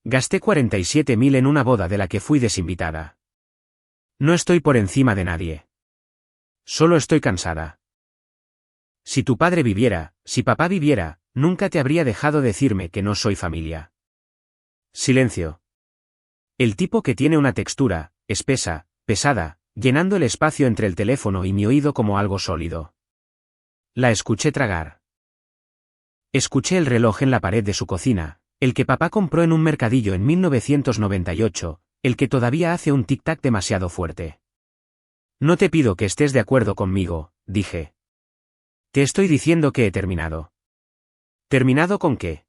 Gasté 47.000 en una boda de la que fui desinvitada. No estoy por encima de nadie. Solo estoy cansada. Si tu padre viviera, si papá viviera, nunca te habría dejado decirme que no soy familia. Silencio. El tipo que tiene una textura, espesa, pesada, llenando el espacio entre el teléfono y mi oído como algo sólido. La escuché tragar. Escuché el reloj en la pared de su cocina, el que papá compró en un mercadillo en 1998, el que todavía hace un tic-tac demasiado fuerte. No te pido que estés de acuerdo conmigo, dije. Te estoy diciendo que he terminado. ¿Terminado con qué?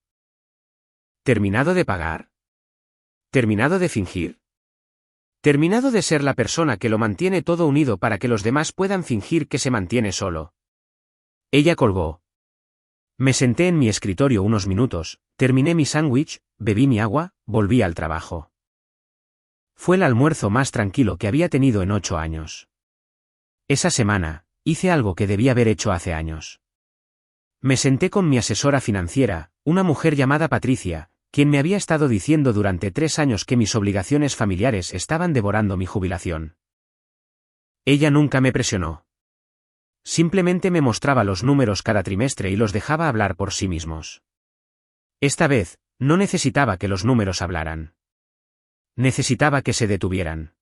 ¿Terminado de pagar? ¿Terminado de fingir? ¿Terminado de ser la persona que lo mantiene todo unido para que los demás puedan fingir que se mantiene solo? Ella colgó. Me senté en mi escritorio unos minutos, terminé mi sándwich, bebí mi agua, volví al trabajo. Fue el almuerzo más tranquilo que había tenido en 8 años. Esa semana, hice algo que debía haber hecho hace años. Me senté con mi asesora financiera, una mujer llamada Patricia, quien me había estado diciendo durante 3 años que mis obligaciones familiares estaban devorando mi jubilación. Ella nunca me presionó. Simplemente me mostraba los números cada trimestre y los dejaba hablar por sí mismos. Esta vez, no necesitaba que los números hablaran. Necesitaba que se detuvieran.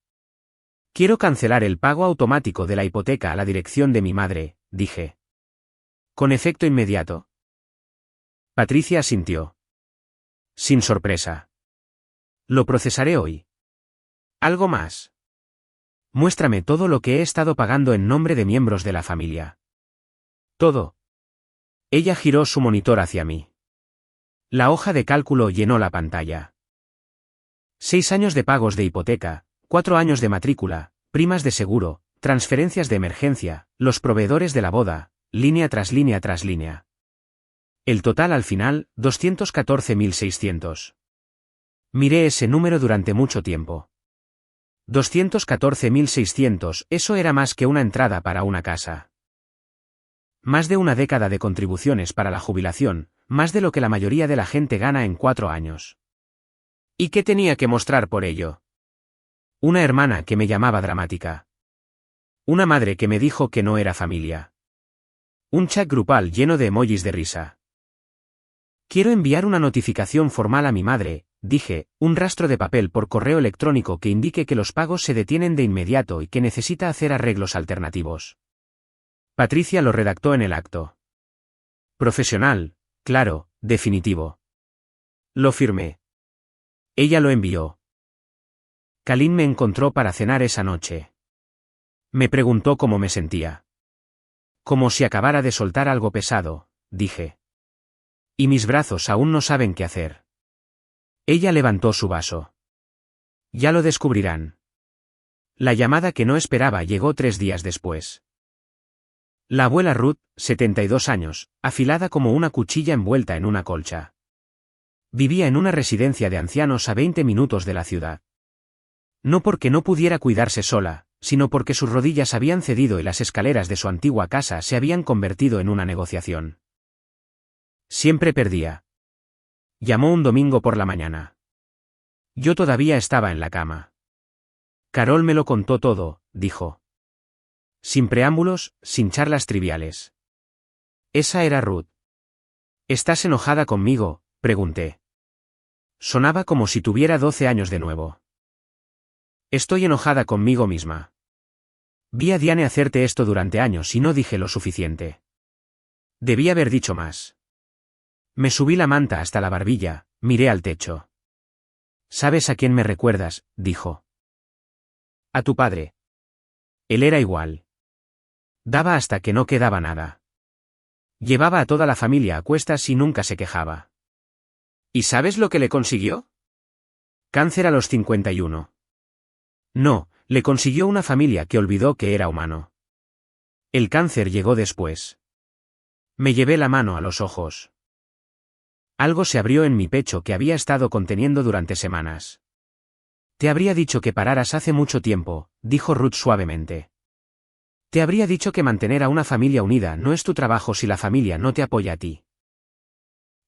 Quiero cancelar el pago automático de la hipoteca a la dirección de mi madre, dije. Con efecto inmediato. Patricia asintió. Sin sorpresa. Lo procesaré hoy. ¿Algo más? Muéstrame todo lo que he estado pagando en nombre de miembros de la familia. Todo. Ella giró su monitor hacia mí. La hoja de cálculo llenó la pantalla. 6 años de pagos de hipoteca, 4 años de matrícula, primas de seguro, transferencias de emergencia, los proveedores de la boda, línea tras línea tras línea. El total al final, 214.600. Miré ese número durante mucho tiempo. 214.600, eso era más que una entrada para una casa. Más de una década de contribuciones para la jubilación, más de lo que la mayoría de la gente gana en 4 años. ¿Y qué tenía que mostrar por ello? Una hermana que me llamaba dramática. Una madre que me dijo que no era familia. Un chat grupal lleno de emojis de risa. Quiero enviar una notificación formal a mi madre, dije, un rastro de papel por correo electrónico que indique que los pagos se detienen de inmediato y que necesita hacer arreglos alternativos. Patricia lo redactó en el acto. Profesional, claro, definitivo. Lo firmé. Ella lo envió. Kalin me encontró para cenar esa noche. Me preguntó cómo me sentía. Como si acabara de soltar algo pesado, dije. Y mis brazos aún no saben qué hacer. Ella levantó su vaso. Ya lo descubrirán. La llamada que no esperaba llegó 3 días después. La abuela Ruth, 72 años, afilada como una cuchilla envuelta en una colcha. Vivía en una residencia de ancianos a 20 minutos de la ciudad. No porque no pudiera cuidarse sola, sino porque sus rodillas habían cedido y las escaleras de su antigua casa se habían convertido en una negociación. Siempre perdía. Llamó un domingo por la mañana. Yo todavía estaba en la cama. Carol me lo contó todo, dijo. Sin preámbulos, sin charlas triviales. Esa era Ruth. ¿Estás enojada conmigo?, pregunté. Sonaba como si tuviera 12 años de nuevo. Estoy enojada conmigo misma. Vi a Diane hacerte esto durante años y no dije lo suficiente. Debí haber dicho más. Me subí la manta hasta la barbilla, miré al techo. ¿Sabes a quién me recuerdas?, dijo. A tu padre. Él era igual. Daba hasta que no quedaba nada. Llevaba a toda la familia a cuestas y nunca se quejaba. ¿Y sabes lo que le consiguió? Cáncer a los 51. No, le consiguió una familia que olvidó que era humano. El cáncer llegó después. Me llevé la mano a los ojos. Algo se abrió en mi pecho que había estado conteniendo durante semanas. Te habría dicho que pararas hace mucho tiempo, dijo Ruth suavemente. Te habría dicho que mantener a una familia unida no es tu trabajo si la familia no te apoya a ti.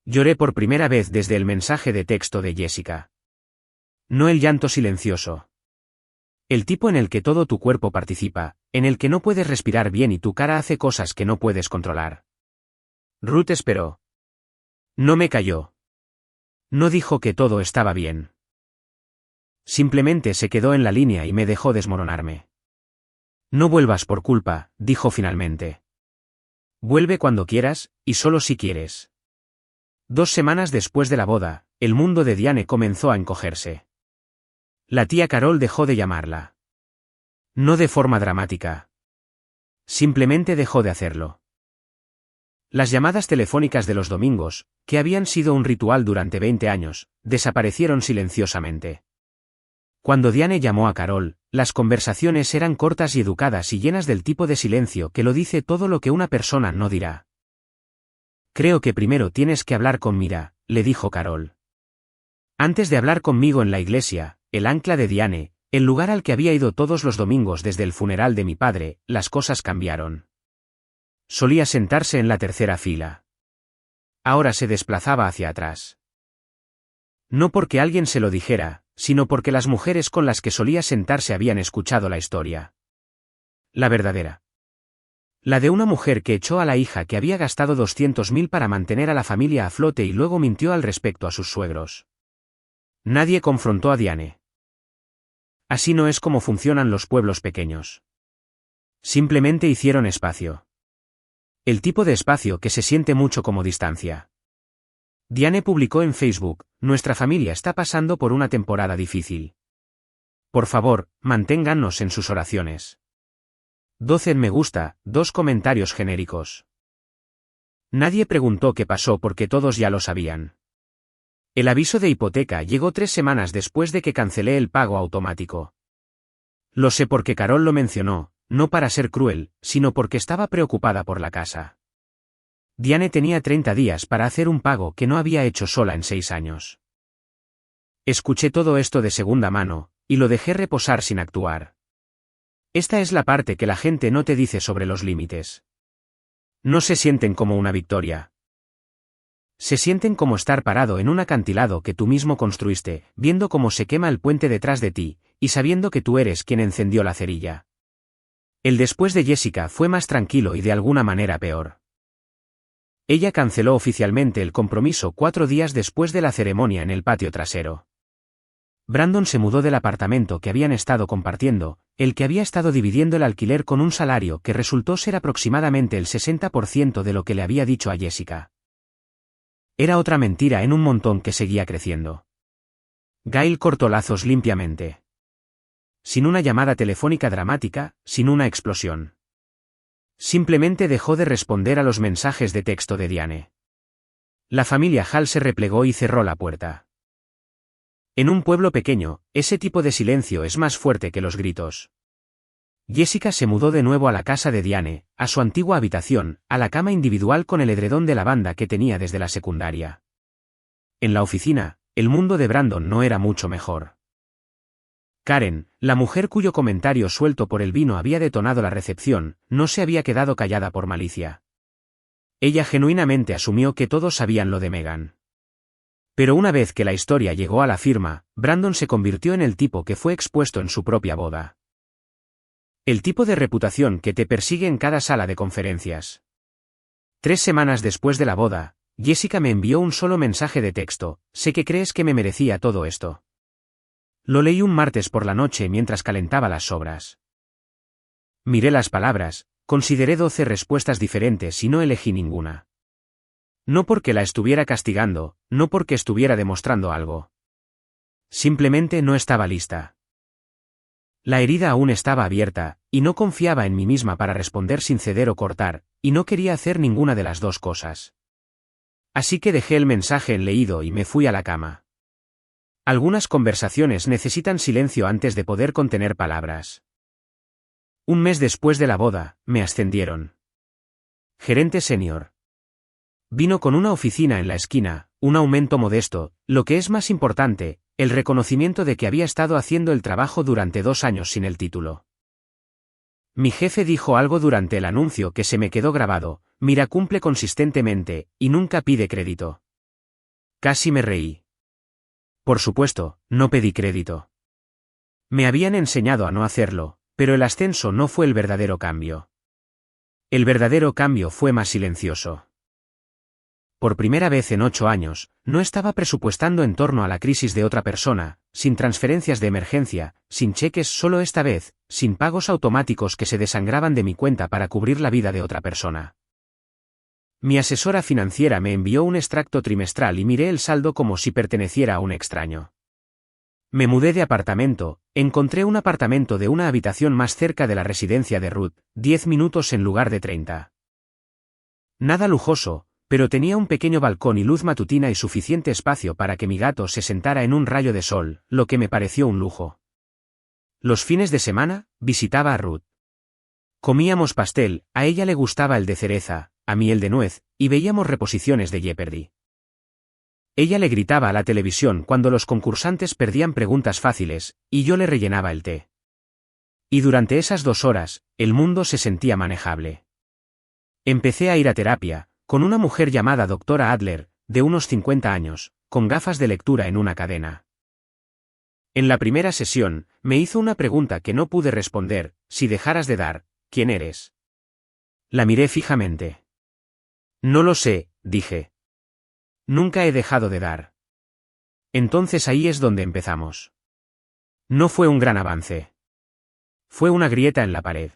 Lloré por primera vez desde el mensaje de texto de Jessica. No el llanto silencioso. El tipo en el que todo tu cuerpo participa, en el que no puedes respirar bien y tu cara hace cosas que no puedes controlar. Ruth esperó. No me cayó. No dijo que todo estaba bien. Simplemente se quedó en la línea y me dejó desmoronarme. No vuelvas por culpa, dijo finalmente. Vuelve cuando quieras, y solo si quieres. 2 semanas después de la boda, el mundo de Diane comenzó a encogerse. La tía Carol dejó de llamarla. No de forma dramática. Simplemente dejó de hacerlo. Las llamadas telefónicas de los domingos, que habían sido un ritual durante 20 años, desaparecieron silenciosamente. Cuando Diane llamó a Carol, las conversaciones eran cortas y educadas y llenas del tipo de silencio que lo dice todo lo que una persona no dirá. Creo que primero tienes que hablar con Mira, le dijo Carol. Antes de hablar conmigo en la iglesia, el ancla de Diane, el lugar al que había ido todos los domingos desde el funeral de mi padre, las cosas cambiaron. Solía sentarse en la tercera fila. Ahora se desplazaba hacia atrás. No porque alguien se lo dijera, sino porque las mujeres con las que solía sentarse habían escuchado la historia. La verdadera. La de una mujer que echó a la hija que había gastado 200.000 para mantener a la familia a flote y luego mintió al respecto a sus suegros. Nadie confrontó a Diane. Así no es como funcionan los pueblos pequeños. Simplemente hicieron espacio. El tipo de espacio que se siente mucho como distancia. Diane publicó en Facebook: nuestra familia está pasando por una temporada difícil. Por favor, manténgannos en sus oraciones. 12 en me gusta, 2 comentarios genéricos. Nadie preguntó qué pasó porque todos ya lo sabían. El aviso de hipoteca llegó 3 semanas después de que cancelé el pago automático. Lo sé porque Carol lo mencionó, no para ser cruel, sino porque estaba preocupada por la casa. Diane tenía 30 días para hacer un pago que no había hecho sola en 6 años. Escuché todo esto de segunda mano, y lo dejé reposar sin actuar. Esta es la parte que la gente no te dice sobre los límites. No se sienten como una victoria. Se sienten como estar parado en un acantilado que tú mismo construiste, viendo cómo se quema el puente detrás de ti, y sabiendo que tú eres quien encendió la cerilla. El después de Jessica fue más tranquilo y de alguna manera peor. Ella canceló oficialmente el compromiso 4 días después de la ceremonia en el patio trasero. Brandon se mudó del apartamento que habían estado compartiendo, el que había estado dividiendo el alquiler con un salario que resultó ser aproximadamente el 60% de lo que le había dicho a Jessica. Era otra mentira en un montón que seguía creciendo. Gail cortó lazos limpiamente. Sin una llamada telefónica dramática, sin una explosión. Simplemente dejó de responder a los mensajes de texto de Diane. La familia Hall se replegó y cerró la puerta. En un pueblo pequeño, ese tipo de silencio es más fuerte que los gritos. Jessica se mudó de nuevo a la casa de Diane, a su antigua habitación, a la cama individual con el edredón de lavanda que tenía desde la secundaria. En la oficina, el mundo de Brandon no era mucho mejor. Karen, la mujer cuyo comentario suelto por el vino había detonado la recepción, no se había quedado callada por malicia. Ella genuinamente asumió que todos sabían lo de Megan. Pero una vez que la historia llegó a la firma, Brandon se convirtió en el tipo que fue expuesto en su propia boda. El tipo de reputación que te persigue en cada sala de conferencias. 3 semanas después de la boda, Jessica me envió un solo mensaje de texto: sé que crees que me merecía todo esto. Lo leí un martes por la noche mientras calentaba las sobras. Miré las palabras, consideré 12 respuestas diferentes y no elegí ninguna. No porque la estuviera castigando, no porque estuviera demostrando algo. Simplemente no estaba lista. La herida aún estaba abierta, y no confiaba en mí misma para responder sin ceder o cortar, y no quería hacer ninguna de las dos cosas. Así que dejé el mensaje en leído y me fui a la cama. Algunas conversaciones necesitan silencio antes de poder contener palabras. Un mes después de la boda, me ascendieron. Gerente senior. Vino con una oficina en la esquina, un aumento modesto, lo que es más importante, el reconocimiento de que había estado haciendo el trabajo durante 2 años sin el título. Mi jefe dijo algo durante el anuncio que se me quedó grabado: Mira, cumple consistentemente, y nunca pide crédito. Casi me reí. Por supuesto, no pedí crédito. Me habían enseñado a no hacerlo, pero el ascenso no fue el verdadero cambio. El verdadero cambio fue más silencioso. Por primera vez en 8 años, no estaba presupuestando en torno a la crisis de otra persona, sin transferencias de emergencia, sin cheques, solo esta vez, sin pagos automáticos que se desangraban de mi cuenta para cubrir la vida de otra persona. Mi asesora financiera me envió un extracto trimestral y miré el saldo como si perteneciera a un extraño. Me mudé de apartamento, encontré un apartamento de una habitación más cerca de la residencia de Ruth, 10 minutos en lugar de 30. Nada lujoso, pero tenía un pequeño balcón y luz matutina y suficiente espacio para que mi gato se sentara en un rayo de sol, lo que me pareció un lujo. Los fines de semana, visitaba a Ruth. Comíamos pastel, a ella le gustaba el de cereza, a mí el de nuez, y veíamos reposiciones de Jeopardy. Ella le gritaba a la televisión cuando los concursantes perdían preguntas fáciles, y yo le rellenaba el té. Y durante esas 2 horas, el mundo se sentía manejable. Empecé a ir a terapia, con una mujer llamada Doctora Adler, de unos 50 años, con gafas de lectura en una cadena. En la primera sesión, me hizo una pregunta que no pude responder: si dejaras de dar, ¿quién eres? La miré fijamente. No lo sé, dije. Nunca he dejado de dar. Entonces ahí es donde empezamos. No fue un gran avance. Fue una grieta en la pared.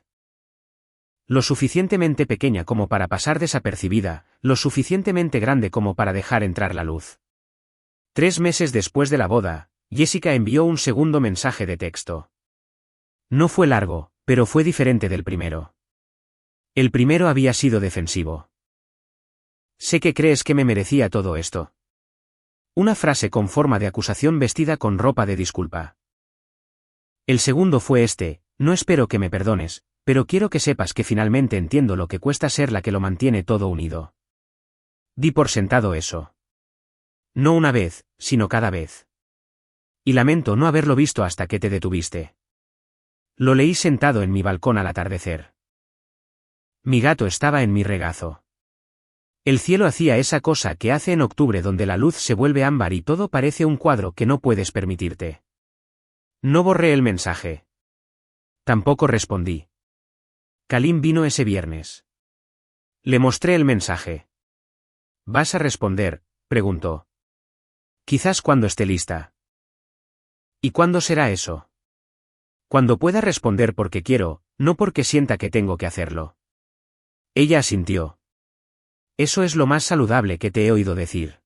Lo suficientemente pequeña como para pasar desapercibida, lo suficientemente grande como para dejar entrar la luz. 3 meses después de la boda, Jessica envió un segundo mensaje de texto. No fue largo, pero fue diferente del primero. El primero había sido defensivo. Sé que crees que me merecía todo esto. Una frase con forma de acusación vestida con ropa de disculpa. El segundo fue este: no espero que me perdones, pero quiero que sepas que finalmente entiendo lo que cuesta ser la que lo mantiene todo unido. Di por sentado eso. No una vez, sino cada vez. Y lamento no haberlo visto hasta que te detuviste. Lo leí sentado en mi balcón al atardecer. Mi gato estaba en mi regazo. El cielo hacía esa cosa que hace en octubre donde la luz se vuelve ámbar y todo parece un cuadro que no puedes permitirte. No borré el mensaje. Tampoco respondí. Kalim vino ese viernes. Le mostré el mensaje. ¿Vas a responder?, preguntó. Quizás cuando esté lista. ¿Y cuándo será eso? Cuando pueda responder porque quiero, no porque sienta que tengo que hacerlo. Ella asintió. Eso es lo más saludable que te he oído decir.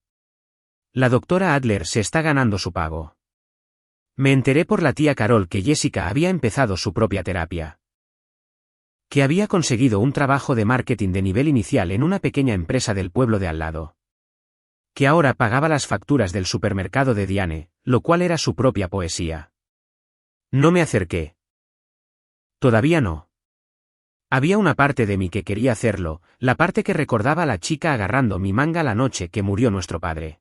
La doctora Adler se está ganando su pago. Me enteré por la tía Carol que Jessica había empezado su propia terapia. Que había conseguido un trabajo de marketing de nivel inicial en una pequeña empresa del pueblo de al lado. Que ahora pagaba las facturas del supermercado de Diane, lo cual era su propia poesía. No me acerqué. Todavía no. Había una parte de mí que quería hacerlo, la parte que recordaba a la chica agarrando mi manga la noche que murió nuestro padre.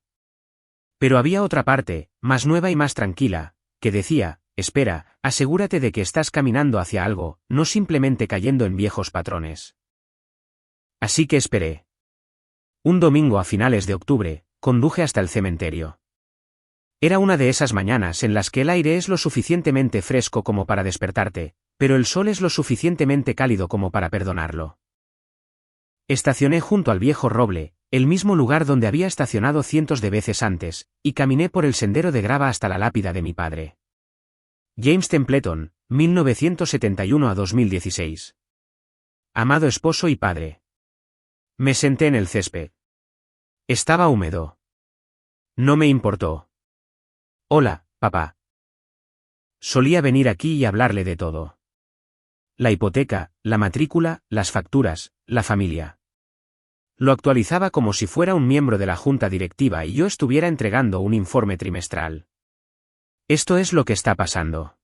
Pero había otra parte, más nueva y más tranquila, que decía: espera, asegúrate de que estás caminando hacia algo, no simplemente cayendo en viejos patrones. Así que esperé. Un domingo a finales de octubre, conduje hasta el cementerio. Era una de esas mañanas en las que el aire es lo suficientemente fresco como para despertarte, pero el sol es lo suficientemente cálido como para perdonarlo. Estacioné junto al viejo roble, el mismo lugar donde había estacionado cientos de veces antes, y caminé por el sendero de grava hasta la lápida de mi padre. James Templeton, 1971 a 2016. Amado esposo y padre. Me senté en el césped. Estaba húmedo. No me importó. Hola, papá. Solía venir aquí y hablarle de todo. La hipoteca, la matrícula, las facturas, la familia. Lo actualizaba como si fuera un miembro de la junta directiva y yo estuviera entregando un informe trimestral. Esto es lo que está pasando.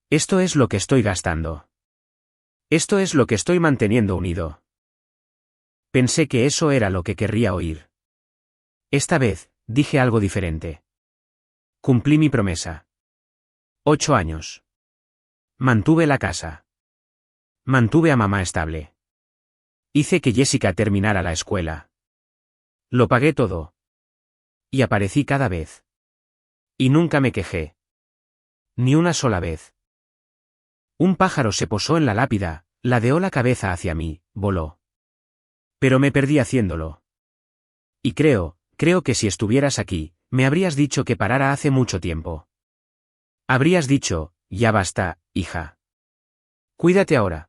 Esto es lo que estoy gastando. Esto es lo que estoy manteniendo unido. Pensé que eso era lo que querría oír. Esta vez, dije algo diferente. Cumplí mi promesa. 8 años. Mantuve la casa. Mantuve a mamá estable. Hice que Jessica terminara la escuela. Lo pagué todo. Y aparecí cada vez. Y nunca me quejé. Ni una sola vez. Un pájaro se posó en la lápida, ladeó la cabeza hacia mí, voló. Pero me perdí haciéndolo. Y creo que si estuvieras aquí, me habrías dicho que parara hace mucho tiempo. Habrías dicho, ya basta, hija. Cuídate ahora.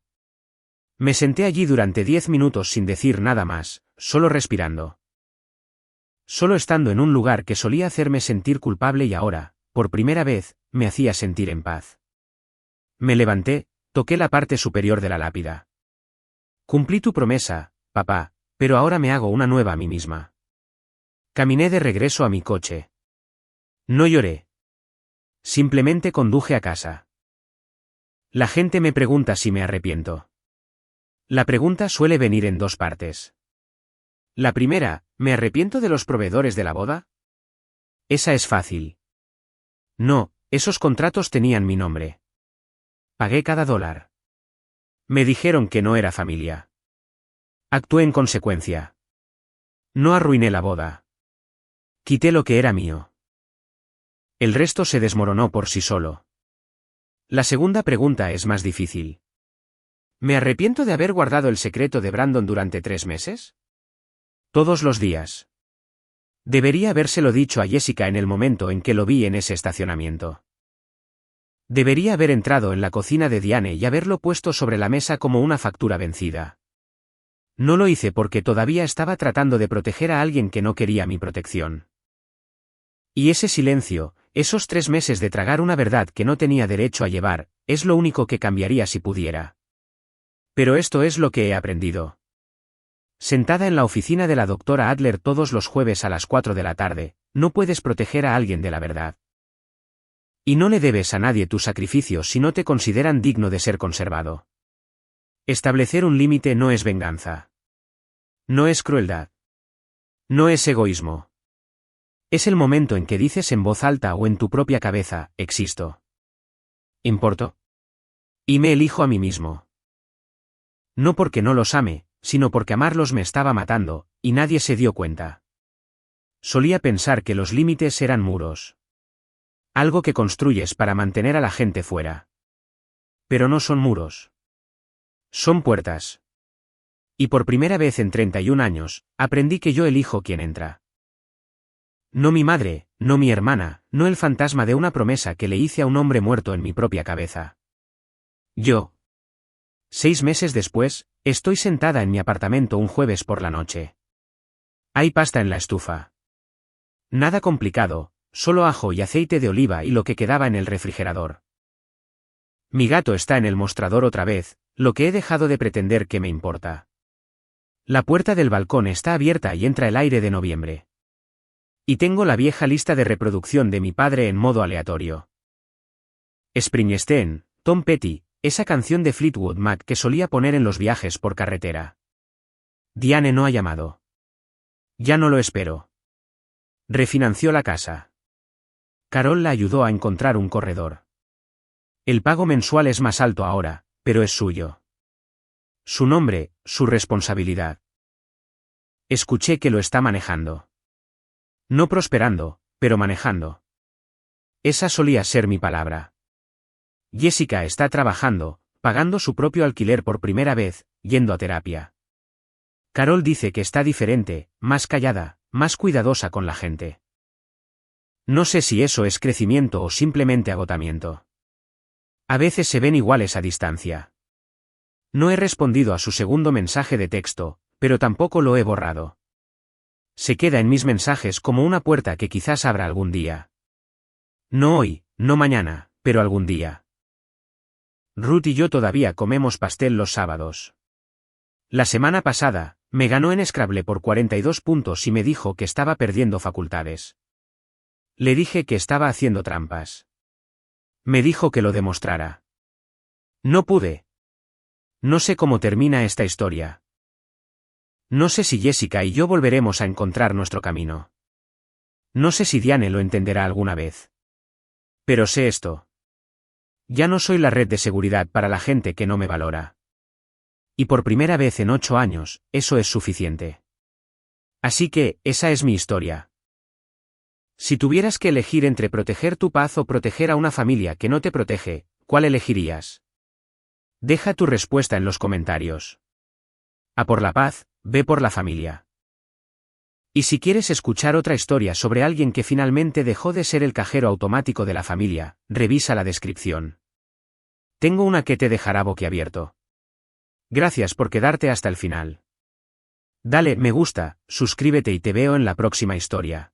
Me senté allí durante 10 minutos sin decir nada más, solo respirando. Solo estando en un lugar que solía hacerme sentir culpable y ahora, por primera vez, me hacía sentir en paz. Me levanté, toqué la parte superior de la lápida. Cumplí tu promesa, papá, pero ahora me hago una nueva a mí misma. Caminé de regreso a mi coche. No lloré. Simplemente conduje a casa. La gente me pregunta si me arrepiento. La pregunta suele venir en dos partes. La primera, ¿me arrepiento de los proveedores de la boda? Esa es fácil. No, esos contratos tenían mi nombre. Pagué cada dólar. Me dijeron que no era familia. Actué en consecuencia. No arruiné la boda. Quité lo que era mío. El resto se desmoronó por sí solo. La segunda pregunta es más difícil. ¿Me arrepiento de haber guardado el secreto de Brandon durante 3 meses? Todos los días. Debería habérselo dicho a Jessica en el momento en que lo vi en ese estacionamiento. Debería haber entrado en la cocina de Diane y haberlo puesto sobre la mesa como una factura vencida. No lo hice porque todavía estaba tratando de proteger a alguien que no quería mi protección. Y ese silencio, esos 3 meses de tragar una verdad que no tenía derecho a llevar, es lo único que cambiaría si pudiera. Pero esto es lo que he aprendido. Sentada en la oficina de la doctora Adler todos los jueves a las 4 de la tarde, no puedes proteger a alguien de la verdad. Y no le debes a nadie tu sacrificio si no te consideran digno de ser conservado. Establecer un límite no es venganza. No es crueldad. No es egoísmo. Es el momento en que dices en voz alta o en tu propia cabeza, existo. ¿Importo? Y me elijo a mí mismo. No porque no los ame, sino porque amarlos me estaba matando, y nadie se dio cuenta. Solía pensar que los límites eran muros. Algo que construyes para mantener a la gente fuera. Pero no son muros. Son puertas. Y por primera vez en 31 años, aprendí que yo elijo quién entra. No mi madre, no mi hermana, no el fantasma de una promesa que le hice a un hombre muerto en mi propia cabeza. Yo. 6 meses después, estoy sentada en mi apartamento un jueves por la noche. Hay pasta en la estufa. Nada complicado, solo ajo y aceite de oliva y lo que quedaba en el refrigerador. Mi gato está en el mostrador otra vez, lo que he dejado de pretender que me importa. La puerta del balcón está abierta y entra el aire de noviembre. Y tengo la vieja lista de reproducción de mi padre en modo aleatorio. Springsteen, Tom Petty, esa canción de Fleetwood Mac que solía poner en los viajes por carretera. Diane no ha llamado. Ya no lo espero. Refinanció la casa. Carol la ayudó a encontrar un corredor. El pago mensual es más alto ahora, pero es suyo. Su nombre, su responsabilidad. Escuché que lo está manejando. No prosperando, pero manejando. Esa solía ser mi palabra. Jessica está trabajando, pagando su propio alquiler por primera vez, yendo a terapia. Carol dice que está diferente, más callada, más cuidadosa con la gente. No sé si eso es crecimiento o simplemente agotamiento. A veces se ven iguales a distancia. No he respondido a su segundo mensaje de texto, pero tampoco lo he borrado. Se queda en mis mensajes como una puerta que quizás abra algún día. No hoy, no mañana, pero algún día. Ruth y yo todavía comemos pastel los sábados. La semana pasada, me ganó en Scrabble por 42 puntos y me dijo que estaba perdiendo facultades. Le dije que estaba haciendo trampas. Me dijo que lo demostrara. No pude. No sé cómo termina esta historia. No sé si Jessica y yo volveremos a encontrar nuestro camino. No sé si Diane lo entenderá alguna vez. Pero sé esto. Ya no soy la red de seguridad para la gente que no me valora. Y por primera vez en 8 años, eso es suficiente. Así que, esa es mi historia. Si tuvieras que elegir entre proteger tu paz o proteger a una familia que no te protege, ¿cuál elegirías? Deja tu respuesta en los comentarios. A por la paz, ve por la familia. Y si quieres escuchar otra historia sobre alguien que finalmente dejó de ser el cajero automático de la familia, revisa la descripción. Tengo una que te dejará boquiabierto. Gracias por quedarte hasta el final. Dale me gusta, suscríbete y te veo en la próxima historia.